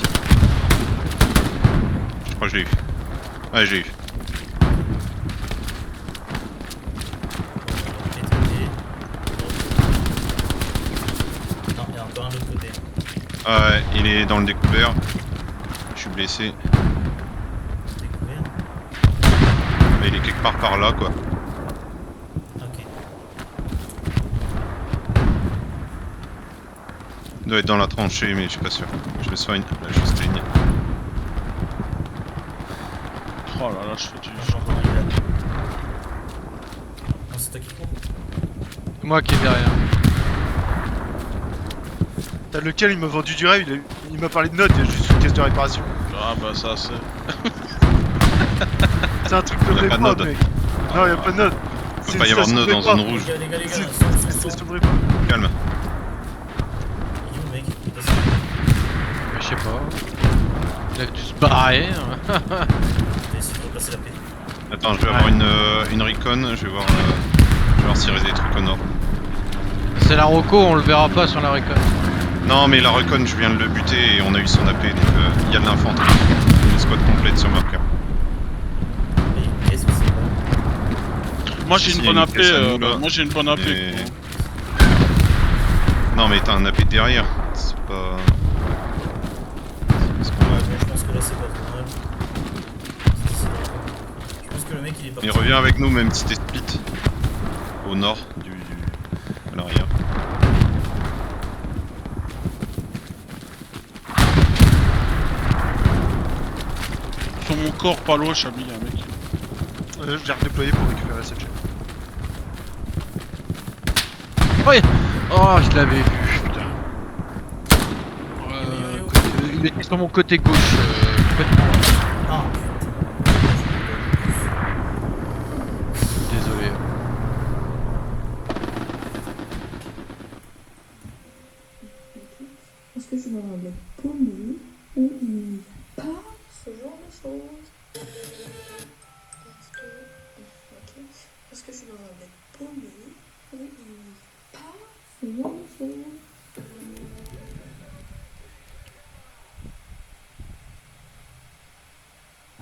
Je crois que je l'ai eu. Ouais, j'ai eu. Non, il y a encore un autre côté. Ouais, il est dans le découvert. Je suis blessé. Découvert. Mais il est quelque part par là, quoi. Ok. Il doit être dans la tranchée, mais je suis pas sûr. Je me soigne. Là, je suis ligne. Oh là là, je fais du Genre, il est là. Non, c'est toi qui cours. Moi qui est derrière. T'as lequel il m'a vendu du rêve, il m'a parlé de notes, il y a juste une caisse de réparation. Ah bah ça c'est... C'est un truc de Y a pas de répa, note. mec. Non, y'a pas de note. Il peut pas y avoir de nœud dans zone rouge. Les gars, C'est son. une station de répa. Calme. Il est où, mec? Il passe. Je sais pas. Il a dû se barrer. Il va essayer de repasser la paix. Attends, je vais avoir une recon. Je vais voir s'il reste des trucs au nord. C'est la Rocco, on le verra pas sur la récolte. Non, mais la recon, je viens de le buter et on a eu son AP, donc il y a de l'infanterie. Une squad complète sur marqueur. Mais qu'est-ce que c'est quoi? Moi j'ai Si, une y a bonne une AP, caisse à nous, là. moi j'ai une bonne AP. Mais- quoi. Non, mais t'as un AP derrière. C'est pas. C'est ce qu'on a. Bon, je pense que là c'est pas trop mal. Je pense que le mec il est parti. Il revient avec nous, même si t'es split. Au nord à l'arrière. Sur mon corps, pas loin, Chabi, y'a un mec. Je l'ai redéployé pour récupérer cette chaîne. Ouais. Oh, je l'avais vu, putain. Il était sur mon côté gauche, complètement. Ah, Désolé. Est-ce que je vais avoir de pollu ou il n'y a pas ce genre de choses? Est-ce que... Ok. Est-ce que je suis dans un bête paumé ou pas? C'est magnifique.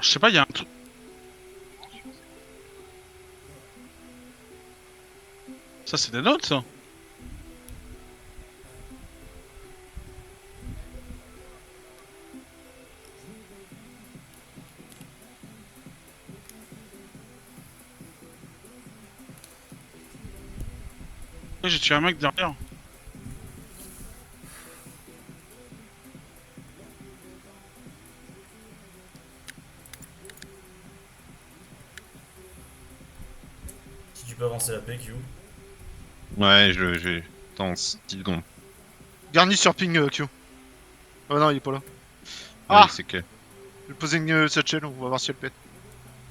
Je sais pas, il y a un truc. Ça, c'est des notes, ça. J'ai tué un mec derrière. Si tu peux avancer la paix, Q. Ouais, j'ai. Attends, 10 secondes. Garni sur ping Q. Oh non, il est pas là. Ouais, Ah, c'est que. je vais poser une satchel, on va voir si elle pète.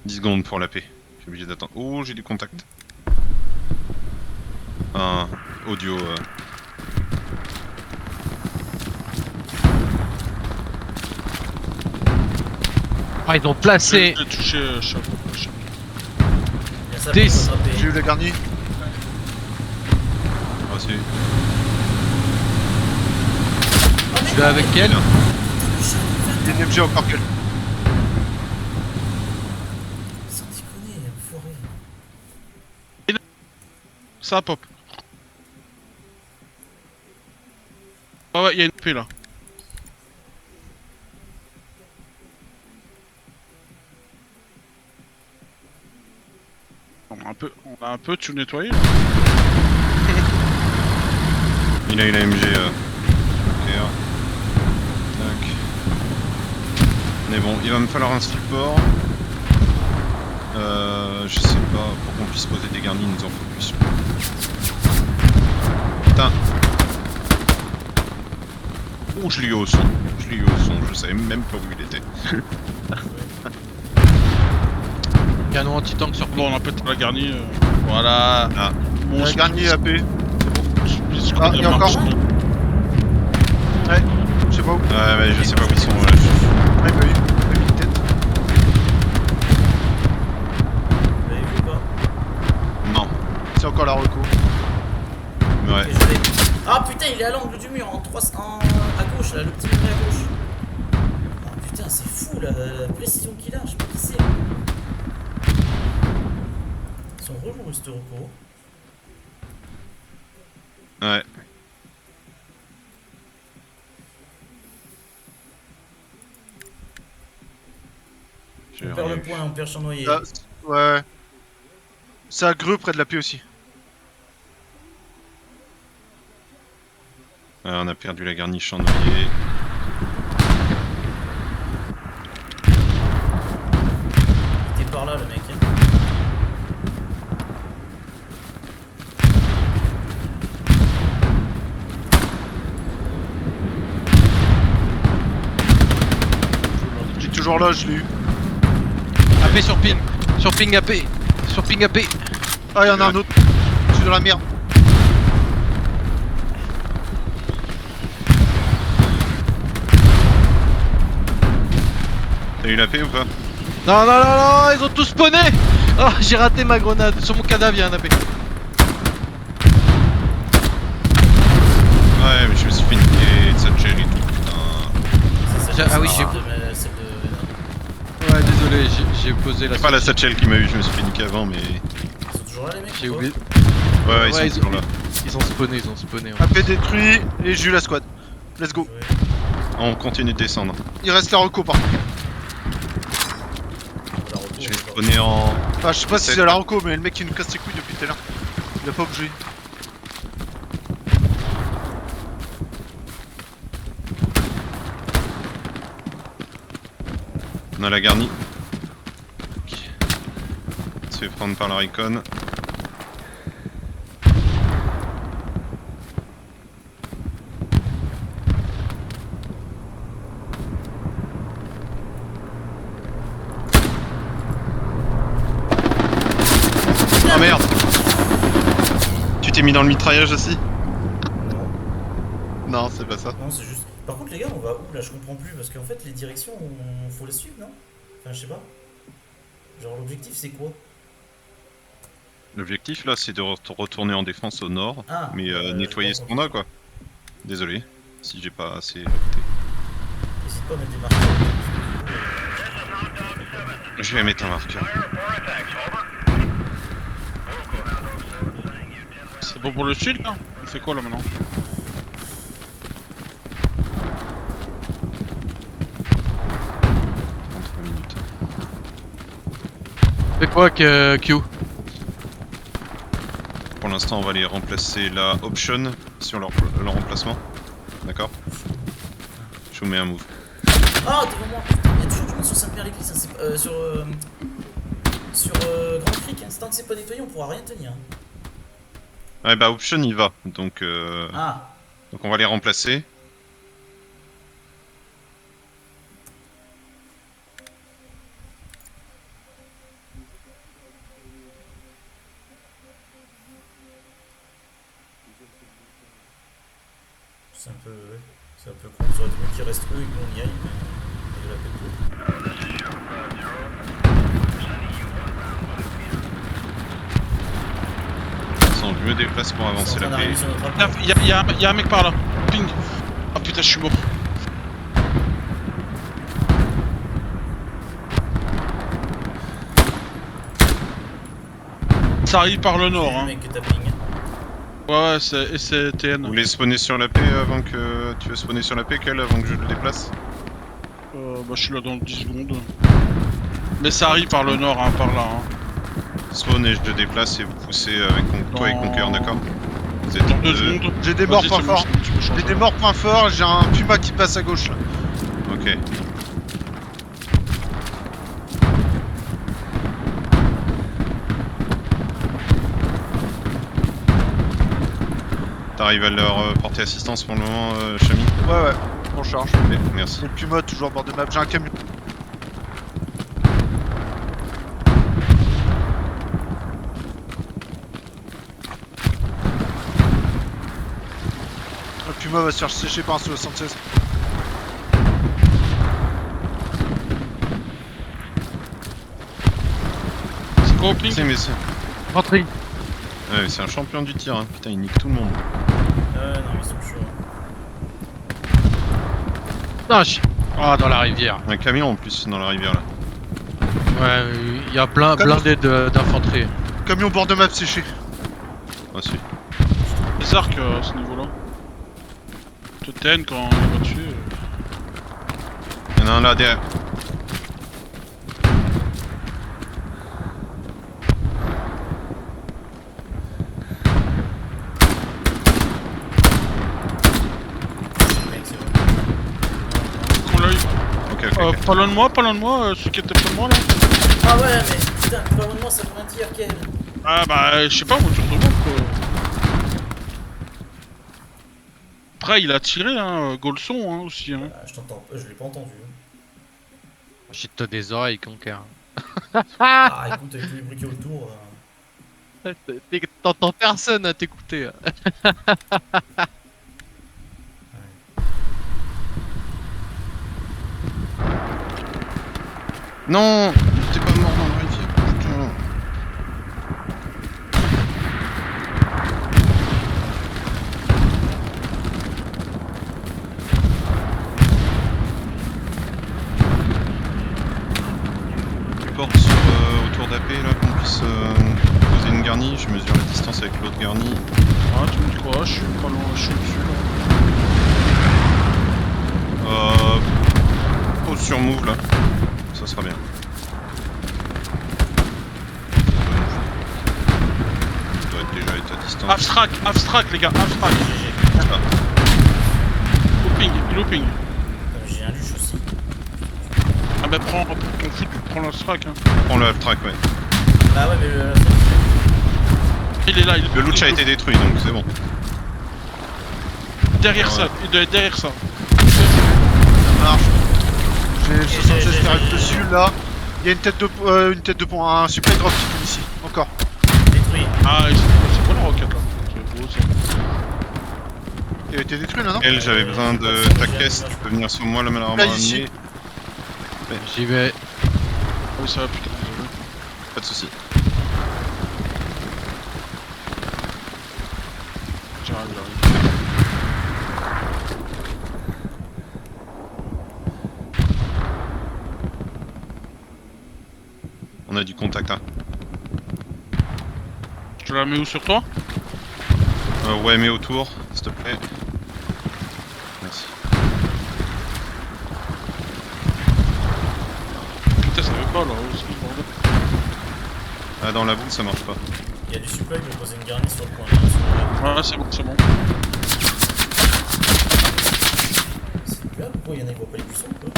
10 secondes pour la paix. Je suis obligé d'attendre. Oh, j'ai du contact. Un audio. Ah, ils ont placé J'ai touché Choc. Il y a ça 10. pour rattraper. J'ai eu la garni. Ah, c'est. Tu vas avec elle. Il y a une MG encore qu'elle. Sans déconner, enfoiré. Ça pop. Ah ouais, il y a une paix là. On a un peu tout nettoyé. Là. Il a eu la MG. Ok. Tac. Mais bon, il va me falloir un support. Je sais pas, pour qu'on puisse poser des garnis, il nous en faut plus. Putain. Oh, je l'ai eu au son. Je l'ai eu au son, je savais même pas où il était. Canon anti-tank sur Bon, on a peut-être la garnie. Voilà. Ah. Bon, La garni AP. Ouais, Ah, il y a encore je sais pas où. Ouais, mais je sais pas où ils sont. Ouais. Ouais, bah oui, il a mis une tête. Vous l'avez vu ou pas? Non. C'est encore la reco. Ouais. Ok, je l'ai. Ah putain, il est à l'angle du mur, à gauche, là, le petit mur à gauche. Ah putain, c'est fou la précision qu'il a, je sais pas qui c'est. Ils sont relous, ce reco. Ouais. J'ai On perd rien le eu. point, on perd Chandoyer. Ah, ouais. C'est à Greux près de la paix aussi. Ouais, on a perdu la garnie chandelier. Il était par là, le mec. Hein. Il est toujours là, je l'ai eu. AP sur ping. Sur ping AP. Sur ping AP. Ah, il y en a un autre. Je suis dans la merde. T'as eu la paix ou pas? Non, non, non, non, ils ont tous spawné. Oh, j'ai raté ma grenade. Sur mon cadavre, il y a un AP. Ouais, mais je me suis fait une satchel et tout, putain. Ah oui, j'ai- Celle de... Ouais, désolé, j'ai posé la C'est pas la satchel qui m'a eu, je me suis fait niquer avant, mais. Ils sont toujours là, les mecs? J'ai ou pas? oublié. Ouais, Ouais, ils sont ils toujours ont- là. Ils ont spawné, ils ont spawné. AP détruit et j'ai eu la squad. Let's go. Ouais. On continue de descendre. Il reste la reco par contre. La reco, Je vais d'accord. spawner en. Enfin, je sais pas si c'est la reco, mais le mec qui nous casse les couilles depuis tout à l'heure. Il a pas bougé. On a la garnie. Ok. On se fait prendre par la recon. Ah merde! Tu t'es mis dans le mitraillage aussi? Non, Non, c'est pas ça. non, c'est juste. Par contre, les gars, on va où là? Je comprends plus parce qu'en fait, les directions, faut les suivre, non? Enfin, je sais pas. Genre, l'objectif, c'est quoi? L'objectif là, c'est de retourner en défense au nord, Ah, mais nettoyer ce qu'on a quoi. Désolé, si j'ai pas assez écouté. N'hésite pas à mettre des marqueurs. Je vais mettre un marqueur. C'est bon pour le sud là? On fait quoi là maintenant? 33 minutes. C'est quoi que Q? Pour l'instant, on va aller remplacer la option sur leur remplacement. D'accord? Je vous mets un move. Ah, devant moi. Il y a toujours du monde sur Saint-Pierre-les-Clis, hein, sur Grand Creek. Hein. Tant que c'est pas nettoyé, on pourra rien tenir. Ouais, bah option il va, donc Ah, on va les remplacer. c'est un peu. Ouais, c'est un peu con. Ça aurait été mieux qu'ils restent eux et que nous on y aille, mais de la peine pour eux. Attends, je me déplace pour Ils sont avancer en train la paix. d'arriver sur notre rapport. Y'a un mec par là. Ping. Ah putain, je suis mort. Ça arrive par le nord, Le hein. mec que t'as ping. Ouais, c'est Vous TN. voulez spawner sur la paix avant que... Tu veux spawner sur la paix, Kel, avant que je le déplace? Bah, je suis là dans 10 secondes. Mais ça arrive par le nord, hein, par là. Hein. Spawn et je le déplace et vous poussez avec toi et Conquer, d'accord? Vous êtes Dans 2 deux. secondes. J'ai des morts Vas-y, point c'est bon, fort. tu peux changer. J'ai des morts point fort, j'ai un Puma qui passe à gauche là. Ok. T'arrives à leur porter assistance pour le moment, Chami? Ouais, on charge. Ok, merci. Le Puma toujours au bord de map, j'ai un camion. Le Puma va se faire sécher par un 76. C'est quoi au ping? C'est mais c'est... Rentrez. Ouais, c'est un champion du tir, hein. Putain, il nique tout le monde. Non, ils sont chauds. Non, ah, dans la rivière. Un camion en plus dans la rivière là. Ouais, il y a blindé d'infanterie. Camion au bord de map séché. Ah si. Les arcs à ce niveau-là. Te TN quand il va dessus. Il y en a un là derrière. Mec, c'est bon. Prends l'œil. Ok, ok. Pas loin de moi, celui qui était pas de moi là. Ah ouais, mais putain, pas loin de moi, ça fait un tir, quel. Ah bah, je sais pas, autour de moi quoi. Après, il a tiré, hein, Golson hein, aussi. Hein. Ah, je t'entends, je l'ai pas entendu. Jette-toi des oreilles, Conquer. Ah, écoute, avec tous les bruits qu'il y a autour. T'entends personne à t'écouter. Non, t'es pas mort dans la rivière, putain. Je porte sur autour d'AP là qu'on puisse poser une garnie. Je mesure la distance avec l'autre garnie. Ah, tu me dis quoi? Je suis pas loin, je suis dessus là. Pose sur move là. Ça sera bien. Ça doit être déjà être à distance. Abstract les gars, abstract. Ah, Looping. J'ai un luche aussi. Ah bah prends ton foot, prends l'abstract. Hein. prends le half-track, ouais. Bah ouais, mais Il est là, Le loot a été détruit donc c'est bon. derrière Ouais. ça, il doit être derrière ça. Ça marche. J'ai 76 qui j'ai- arrive dessus là. Il y a une tête de pont, un supply drop qui tombe ici, encore. détruit. Ah, c'est quoi la roquette là? C'est beau ça. Il a été détruit là, non? Elle, j'avais besoin de ta caisse, tu peux venir sur moi, la malheureusement Là, ici. ramener. J'y vais. Ah oui, ça va, putain, désolé. Pas de soucis. a du contact là. Je te la mets où sur toi? Ouais, mets autour, s'il te plaît. Merci. Putain, ça veut pas là, où est-ce que le bordel? Ah, dans la boue, ça marche pas. Il y a du supply, je vais poser une garnie sur le point. Sur le- Ouais, c'est bon, c'est bon. C'est là, pourquoi il y en a qui voient pas les buissons quoi?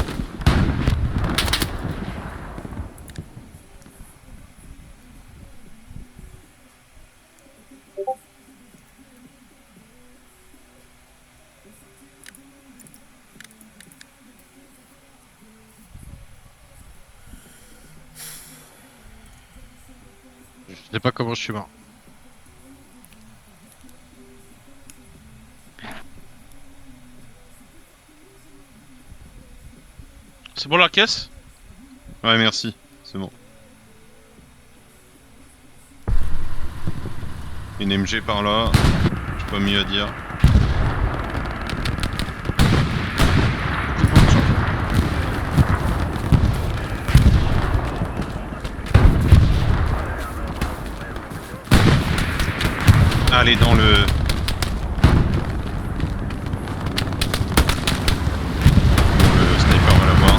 Je sais pas comment je suis mort. C'est bon la caisse? Ouais, merci, c'est bon. Une MG par là, j'ai pas mieux à dire. Allez, dans le... Le sniper va l'avoir.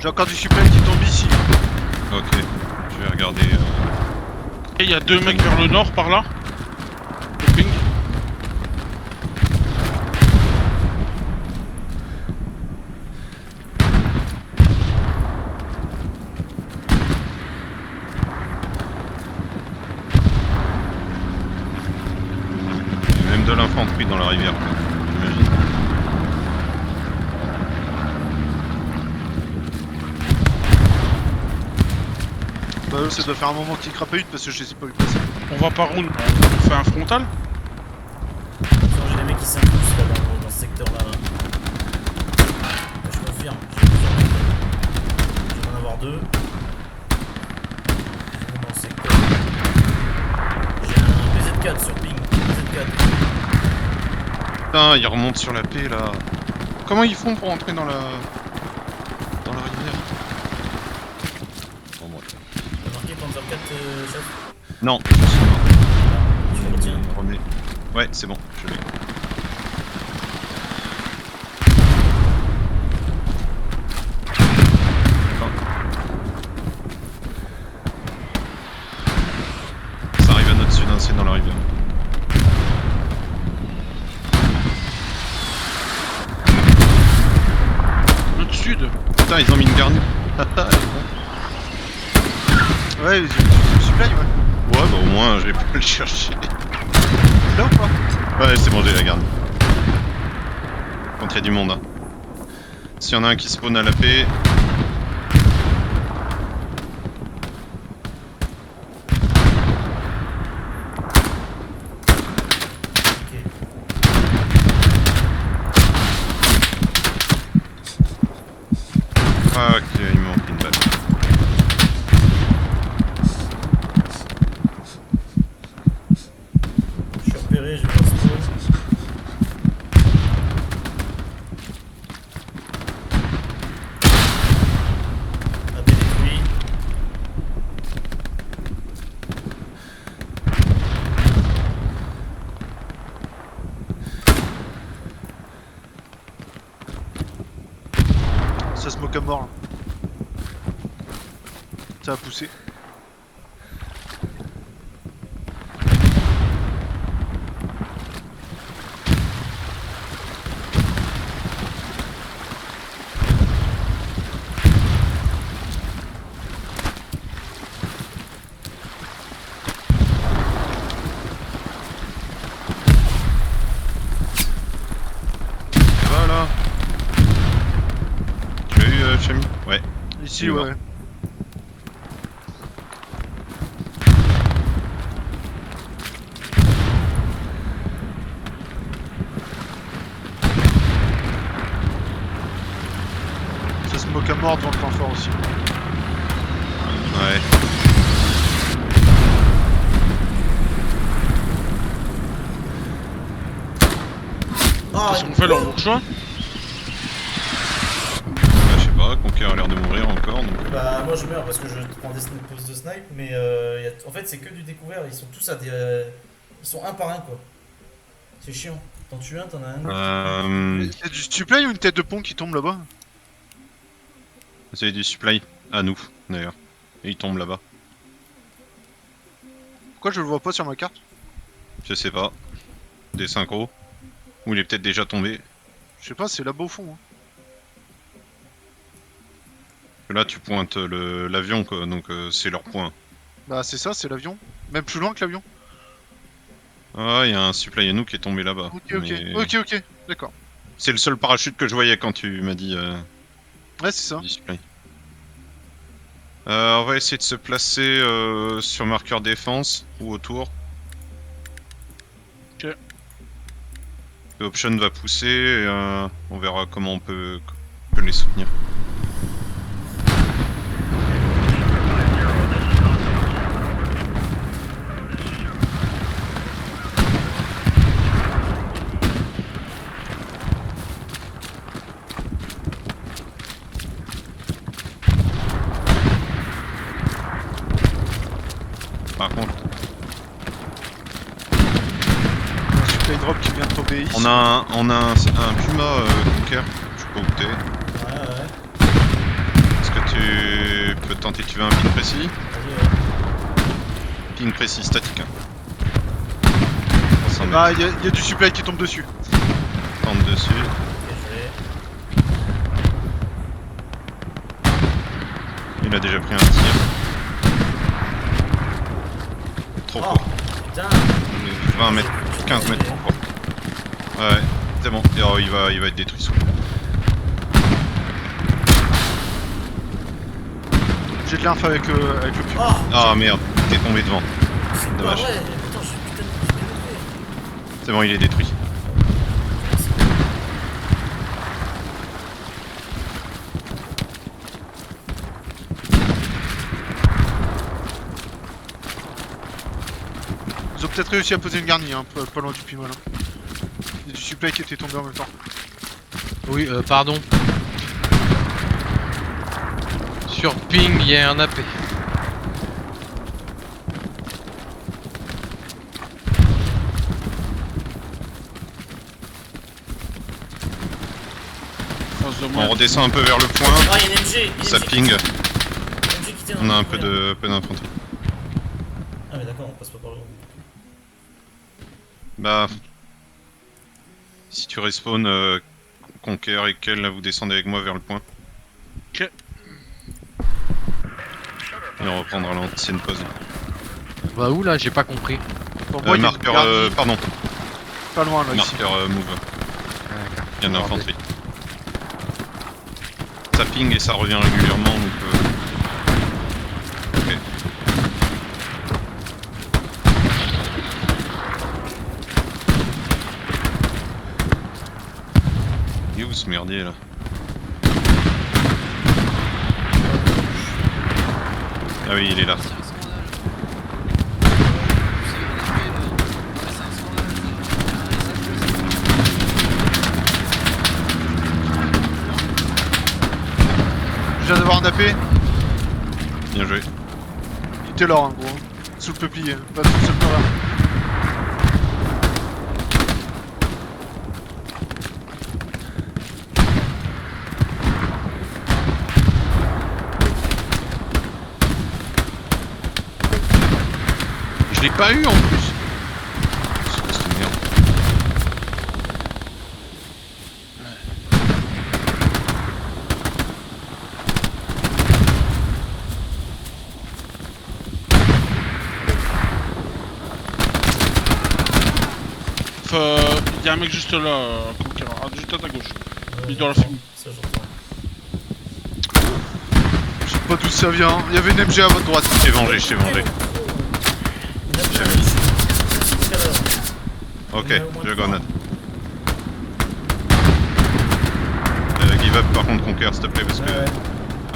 J'ai encore du supply qui tombe ici. Ok, je vais regarder... Et il y a deux mecs vers le nord par là. Le ping. Il y a même de l'infanterie dans la rivière, quoi, j'imagine. Bah eux, ça doit faire un moment qu'ils crapahutent parce que je les ai pas vu passer. On va par où? On fait un frontal? Sinon, j'ai des mecs qui s'impulsent là dans ce secteur là. Je confirme, j'ai plusieurs mecs. Je vais en avoir deux. Ils vont dans le secteur. J'ai un PZ4 sur ping. PZ4. Putain, ils remontent sur la paix là. Comment ils font pour entrer dans la... dans la rivière? Bon, bref. T'as marqué Panzer 4 chef? Non, je suis mort. Tu le retiens? Remets. Ouais, c'est bon, je l'ai. Ça arrive à notre sud, hein, c'est dans la rivière. Notre sud. Putain, ils ont mis une garnie. Ouais, j'ai du supply, ouais. Ouais, bah au moins, je vais pas le chercher. Là ou pas? Ouais, c'est bon, j'ai la garde. Contre, il y a du monde. Hein. S'il y en a un qui spawn à la paix. Ok. Ah, ok, il me manque une balle. Je suis repéré, je vais pas spawn. A détruit. Ça smoke à mort là. Ça a poussé. Voilà. Tu l'as eu, Chami? Ouais. Ici, Il est ouais. Ça smoke à mort devant le camp fort aussi. Ouais. Ah, Qu'est-ce qu'on fait, leur bourgeois? Je sais pas, Conquer a l'air de mourir encore, donc... Bah moi je meurs parce que je prends des pauses de snipe, mais en fait c'est que du découvert, ils sont tous à des... ils sont un par un quoi. C'est chiant. T'en tues un, t'en as un autre. Y'a du supply ou une tête de pont qui tombe là-bas? C'est du supply, à nous, d'ailleurs. Et il tombe là-bas. Pourquoi je le vois pas sur ma carte? Je sais pas. Des synchros. Ou il est peut-être déjà tombé. Je sais pas, c'est là-bas au fond. Hein. Là, tu pointes l'avion, quoi, donc c'est leur point. Bah c'est ça, c'est l'avion. Même plus loin que l'avion. Ah, il y a un supply à nous qui est tombé là-bas. Ok, mais ok, d'accord. C'est le seul parachute que je voyais quand tu m'as dit Ouais, c'est ça. du supply. On va essayer de se placer sur marqueur défense ou autour. Ok. Et Option va pousser et on verra comment on peut les soutenir. Par contre, Un supply drop qui vient de tomber ici. on a un Puma Conquer, je sais pas où t'es. Ouais, ouais. Est-ce que tu peux tenter de tuer un ping précis? Vas-y, ouais. Ping précis, statique. 300 mètres. Bah y'a du supply qui tombe dessus. Tente dessus. Ok, je l'ai. Il a déjà pris un tir. Trop Oh, court. putain. 20 mètres, 15 mètres trop court. Ouais, c'est bon. Et, oh, il va être détruit sous. J'ai de l'inf avec le pub. Oh, Ah merde, t'es tombé devant. c'est pas dommage. vrai. Putain, je suis putain de dégoûté. C'est bon, il est détruit. Ils ont peut-être réussi à poser une garnie, hein, pas loin du Puma là. Y'a du supply qui était tombé en même temps. Oui, pardon. Sur ping, il y a un AP. Face de moi. On redescend un peu vers le point. Ah, il y a une MG. une Ça MG ping. Une MG qui tient dans On a le un peu d'infanterie. Ah, mais d'accord, on passe pas par là. Bah. Si tu respawn Conquer et Kel, là vous descendez avec moi vers le point. Ok. Et on reprendra l'ancienne pause. Bah où là, j'ai pas compris. Pour moi, y'a une Marqueur, garnie pardon, pas loin là ici. marqueur move. Il y a de l'infanterie. Ça ping et ça revient régulièrement donc. Ok. Il est où ce merdier là? Ah oui, il est là. Je viens d'avoir un AP. Bien joué. Il était là en gros. Sous le peuplier, pas sous le cover. Je l'ai pas eu en plus. C'est quoi cette merde? Y'a un mec juste là, Conqueror. Ah, juste à ta gauche. Il doit la fumer. Ça, j'entends. Je sais pas d'où ça vient. Il y avait une MG à votre droite. Je t'ai vengé, je t'ai vengé. Une MG, J'avais- je suis tout à l'heure. Ok, Il y en a au moins je trois. grenade. Give up par contre Conquer s'il te plaît parce que... Ouais, ouais.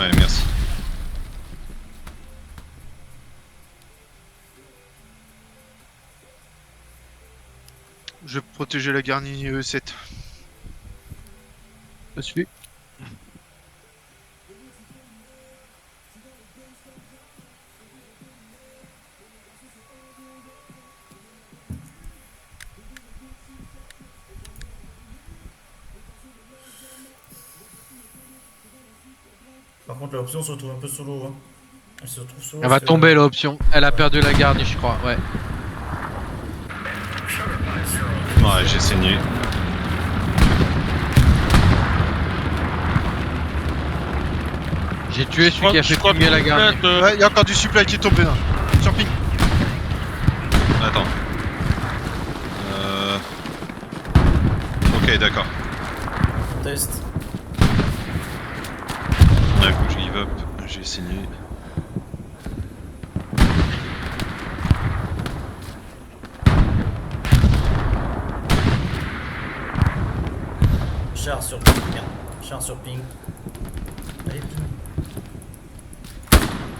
Ouais, merci. Je vais protéger la garnie E7. Ça suffit. Par contre, l'option se retrouve un peu solo. Hein. Elle se retrouve solo. Elle va parce que- tomber l'option. Elle a perdu la garnie, je crois. Ouais. Ouais, j'ai saigné. J'ai tué celui qui a fait fumer la garnie. Ouais, y'a encore du supply qui est tombé là. Sur ping. Attends. Ok, d'accord. On teste. Ouais, faut que je give up. J'ai saigné. Char sur ping. Merde. Char sur ping. Allez, ping.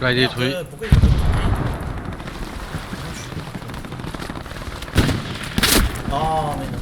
Là, il est détruit. Merde, pourquoi il va pas pinguer Oh, mais non.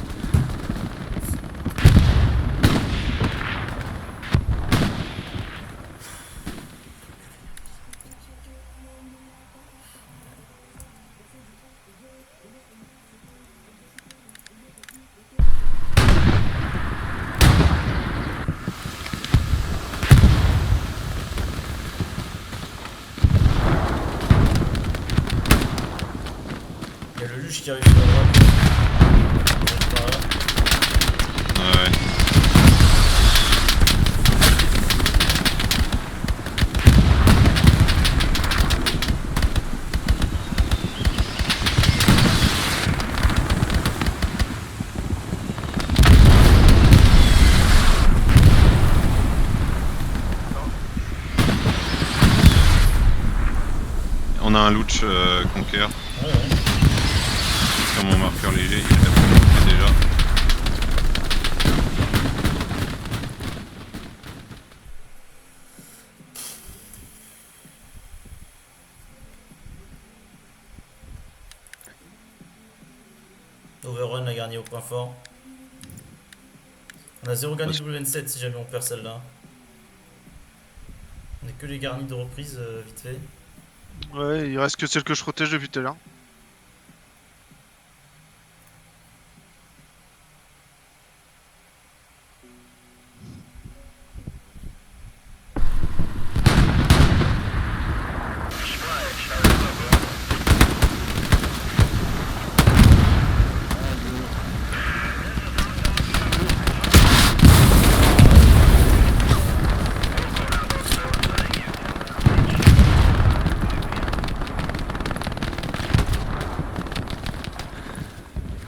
Il y a le luge qui arrive sur la droite. Par là. Ouais. On a un loot Conquer Ouais, ouais. sur mon marqueur léger, il a fait déjà. Overrun a gagné au point fort. On a 0 garni WN7 si jamais on perd celle-là. On a que les garnis de reprise vite fait. Ouais, il reste que celle que je protège depuis tout à l'heure.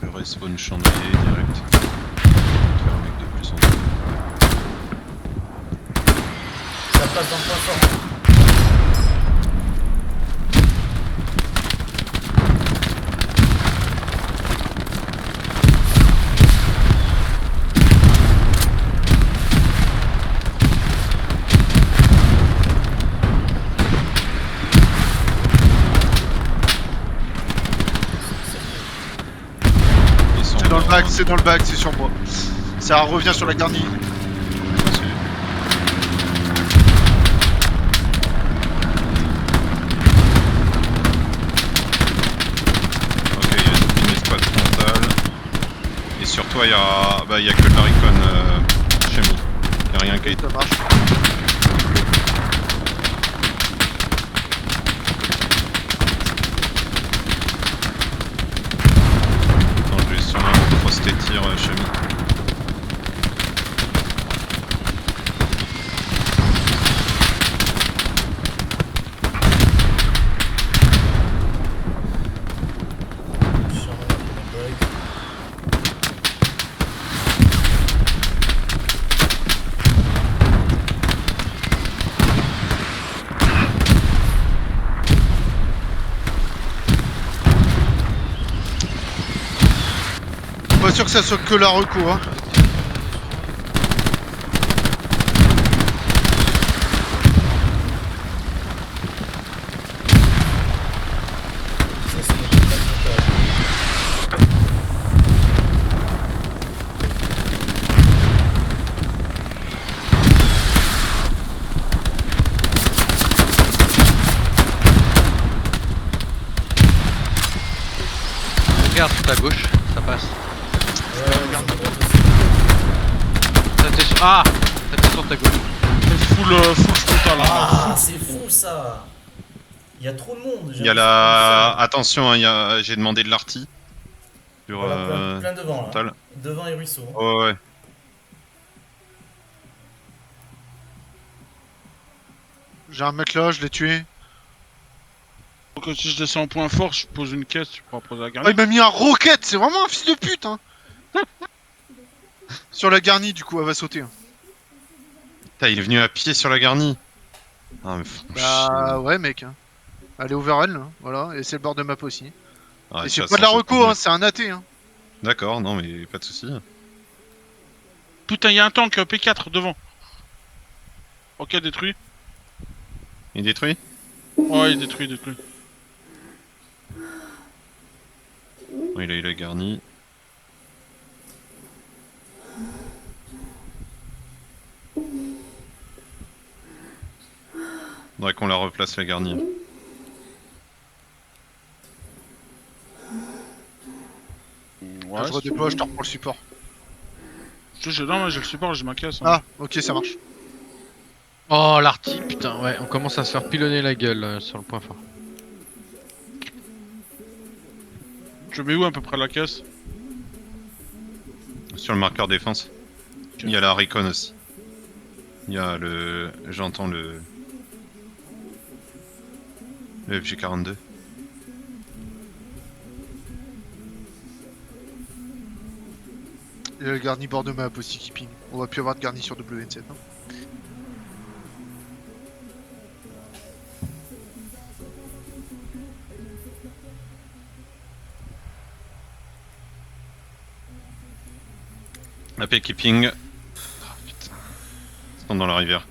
Le respawn chandelier direct. Faire un mec de plus en plus. Ça passe dans le point fort. Ils sont C'est dans le bac, c'est dans le bac, c'est sur moi. Ça revient sur la garnie. Ok, il y a une escouade frontale. Et sur toi, il y a, bah, il y a que le Laricon Chemi. Il n'y a rien qui a été. Ça marche. Non, je vais sûrement cross tes tirs Chemi. Pas sûr que ça soit que la reco, hein. Ça, c'est notre place frontale. regarde sur ta gauche, ça passe. Ouais, regarde à droite aussi. Ça t'est sur... Ah, ça t'est sur ta gauche. Full frontal. Hein. Ah, c'est fou ça. Il y a trop de monde. Il y a la... Attention, hein, j'ai demandé de l'arty. Sur... Voilà, plein devant là. frontal. Devant et ruisseau. Oh, ouais. J'ai un mec là, je l'ai tué. Donc si je descends en point fort, je pose une caisse, tu pourras poser la Oh, garnie. il m'a mis un roquette, c'est vraiment un fils de pute, hein. Sur la garnie, du coup, elle va sauter. Hein. Putain, il est venu à pied sur la garnie. Ah, mais Bah ouais, mec. Hein. Elle est over elle, hein. Voilà, et c'est le bord de map aussi. Ah, et tu c'est vas pas de la s'en reco, sortir. hein, c'est un AT. Hein. D'accord, non mais pas de soucis. Putain, il y a un tank P4 devant. Ok, détruit. Il est détruit? Ouais, il est détruit. Oh, il a garni. Faudrait qu'on la replace la garnie. Ouais, Quand je redéploie, je te reprends le support. Non, mais j'ai le support, j'ai ma caisse. Hein. Ah, ok, ça marche. Oh, l'arty, putain, ouais, on commence à se faire pilonner la gueule sur le point fort. Je mets où à peu près la caisse? Sur le marqueur défense. Il y a la Recon aussi. Il y a le... J'entends le... Le FG42. Et le garni bord de map aussi qui ping. On va plus avoir de garni sur WN7. Hein. AP qui ping. Oh, putain. Ils sont dans la rivière.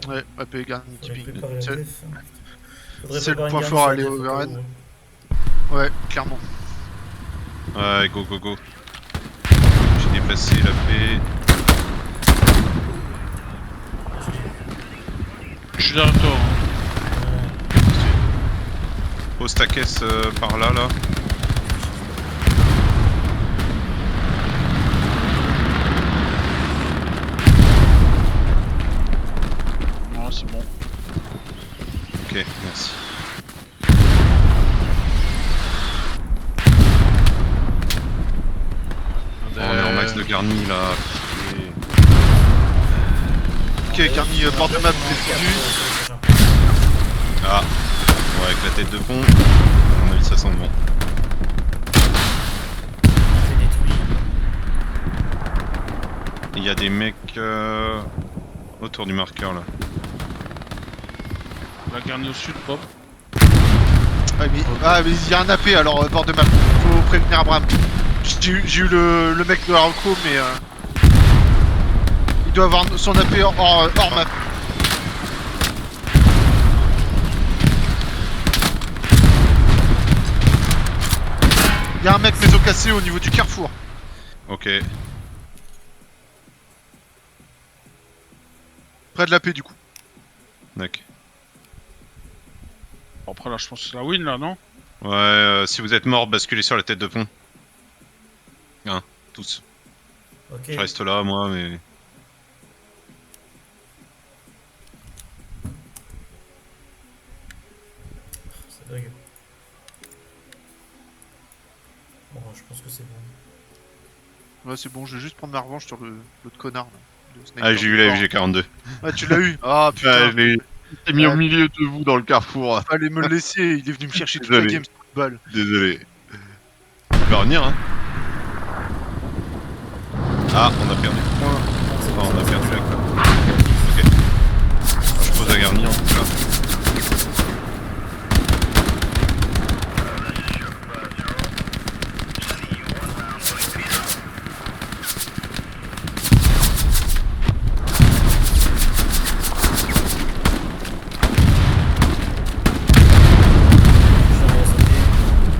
Ouais, AP garni qui Faudrait ping. préparer la C'est def. Faudrait c'est le préparer point une fort garde à aller sur la au def au cas overhead. où. Ouais, clairement. Ouais, go go go. J'ai déplacé l'AP. Je suis derrière toi. Hein. Pose ta caisse par là, là. Ouais, c'est bon. Ok, merci. Oh, on est en max de garni là. Et- Ok, garni bord de map défendu. Ah, ouais, avec la tête de pont, à mon avis ça sent bon. C'est détruit. Et il y a des mecs autour du marqueur là. La garnie au sud, pop. Ah mais il y a un AP alors bord de map. Faut prévenir Abraham. J'ai eu le mec de la reco mais il doit avoir son AP hors map. Il y a un mec maison cassée au niveau du carrefour. Ok, Près de l'AP du coup. d'accord. Après, là, je pense que c'est la win, là, non? Ouais, si vous êtes mort, basculez sur la tête de pont. Hein, tous. Ok. Je reste là, moi, mais... C'est bug. Bon, je pense que c'est bon. Ouais c'est bon, je vais juste prendre ma revanche sur l'autre connard là. Le sniper Ah, j'ai eu du la corps. FG42. Ah tu l'as eu. Ah putain. je l'ai eu. T'es mis au milieu de vous dans le carrefour. Fallait me le laisser, il est venu me chercher toute la Désolé. game sur une balle. Désolé. Il va revenir, hein. Ah, on a perdu. C'est Ah, bon, on a c'est perdu bon. avec quoi. Ok. Je pose la garnie en tout cas.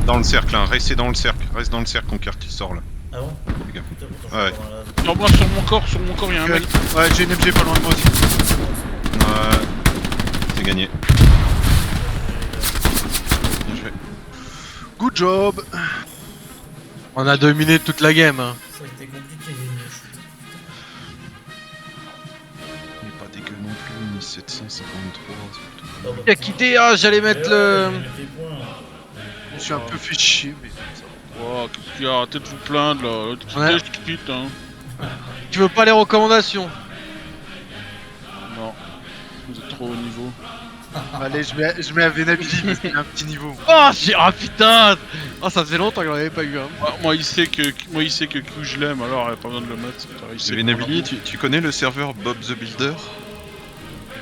Dans le cercle, hein. Restez dans le cercle. Reste dans le cercle, Conquer qui sort là. Ah bon? Les gars. Putain, pourtant, Ouais. je suis pas dans la- Sur moi, sur mon corps, il y a un mec. Ouais j'ai une MG pas loin de moi aussi. C'est gagné. Bien joué. Good job. On a dominé toute la game. Hein. Ça a été compliqué les shoot. Il est pas dégueu non plus, 1753. Ah, bah, Il a quitté, ah j'allais mettre le... j'ai mis les points. Je me suis un peu fait chier, mais ça va. Oh, qu'est-ce qu'il y a? Arrêtez de vous plaindre là. Ouais. Je quitte, hein. Tu veux pas les recommandations? Non. Vous êtes trop haut niveau. Allez, je mets à Venabili parce qu'il a un petit niveau. Oh j'ai... Ah putain. Oh ça faisait longtemps que j'en avais pas eu un. Moi, il sait que Q je l'aime, alors il a pas besoin de le mettre. Il sait Venabili, tu connais le serveur Bob the Builder?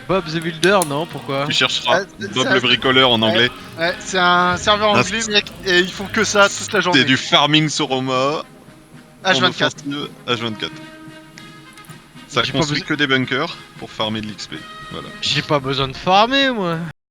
Bob the Builder, non, pourquoi? Tu chercheras Ah, Bob ça- le bricoleur en anglais. Ouais, c'est un serveur Ah, anglais, mec, et ils font que ça toute la journée. C'est du farming Soroma. en H24. offensive, H24. Ça J'ai pas construit besoin- que des bunkers pour farmer de l'XP. Voilà. J'ai pas besoin de farmer moi.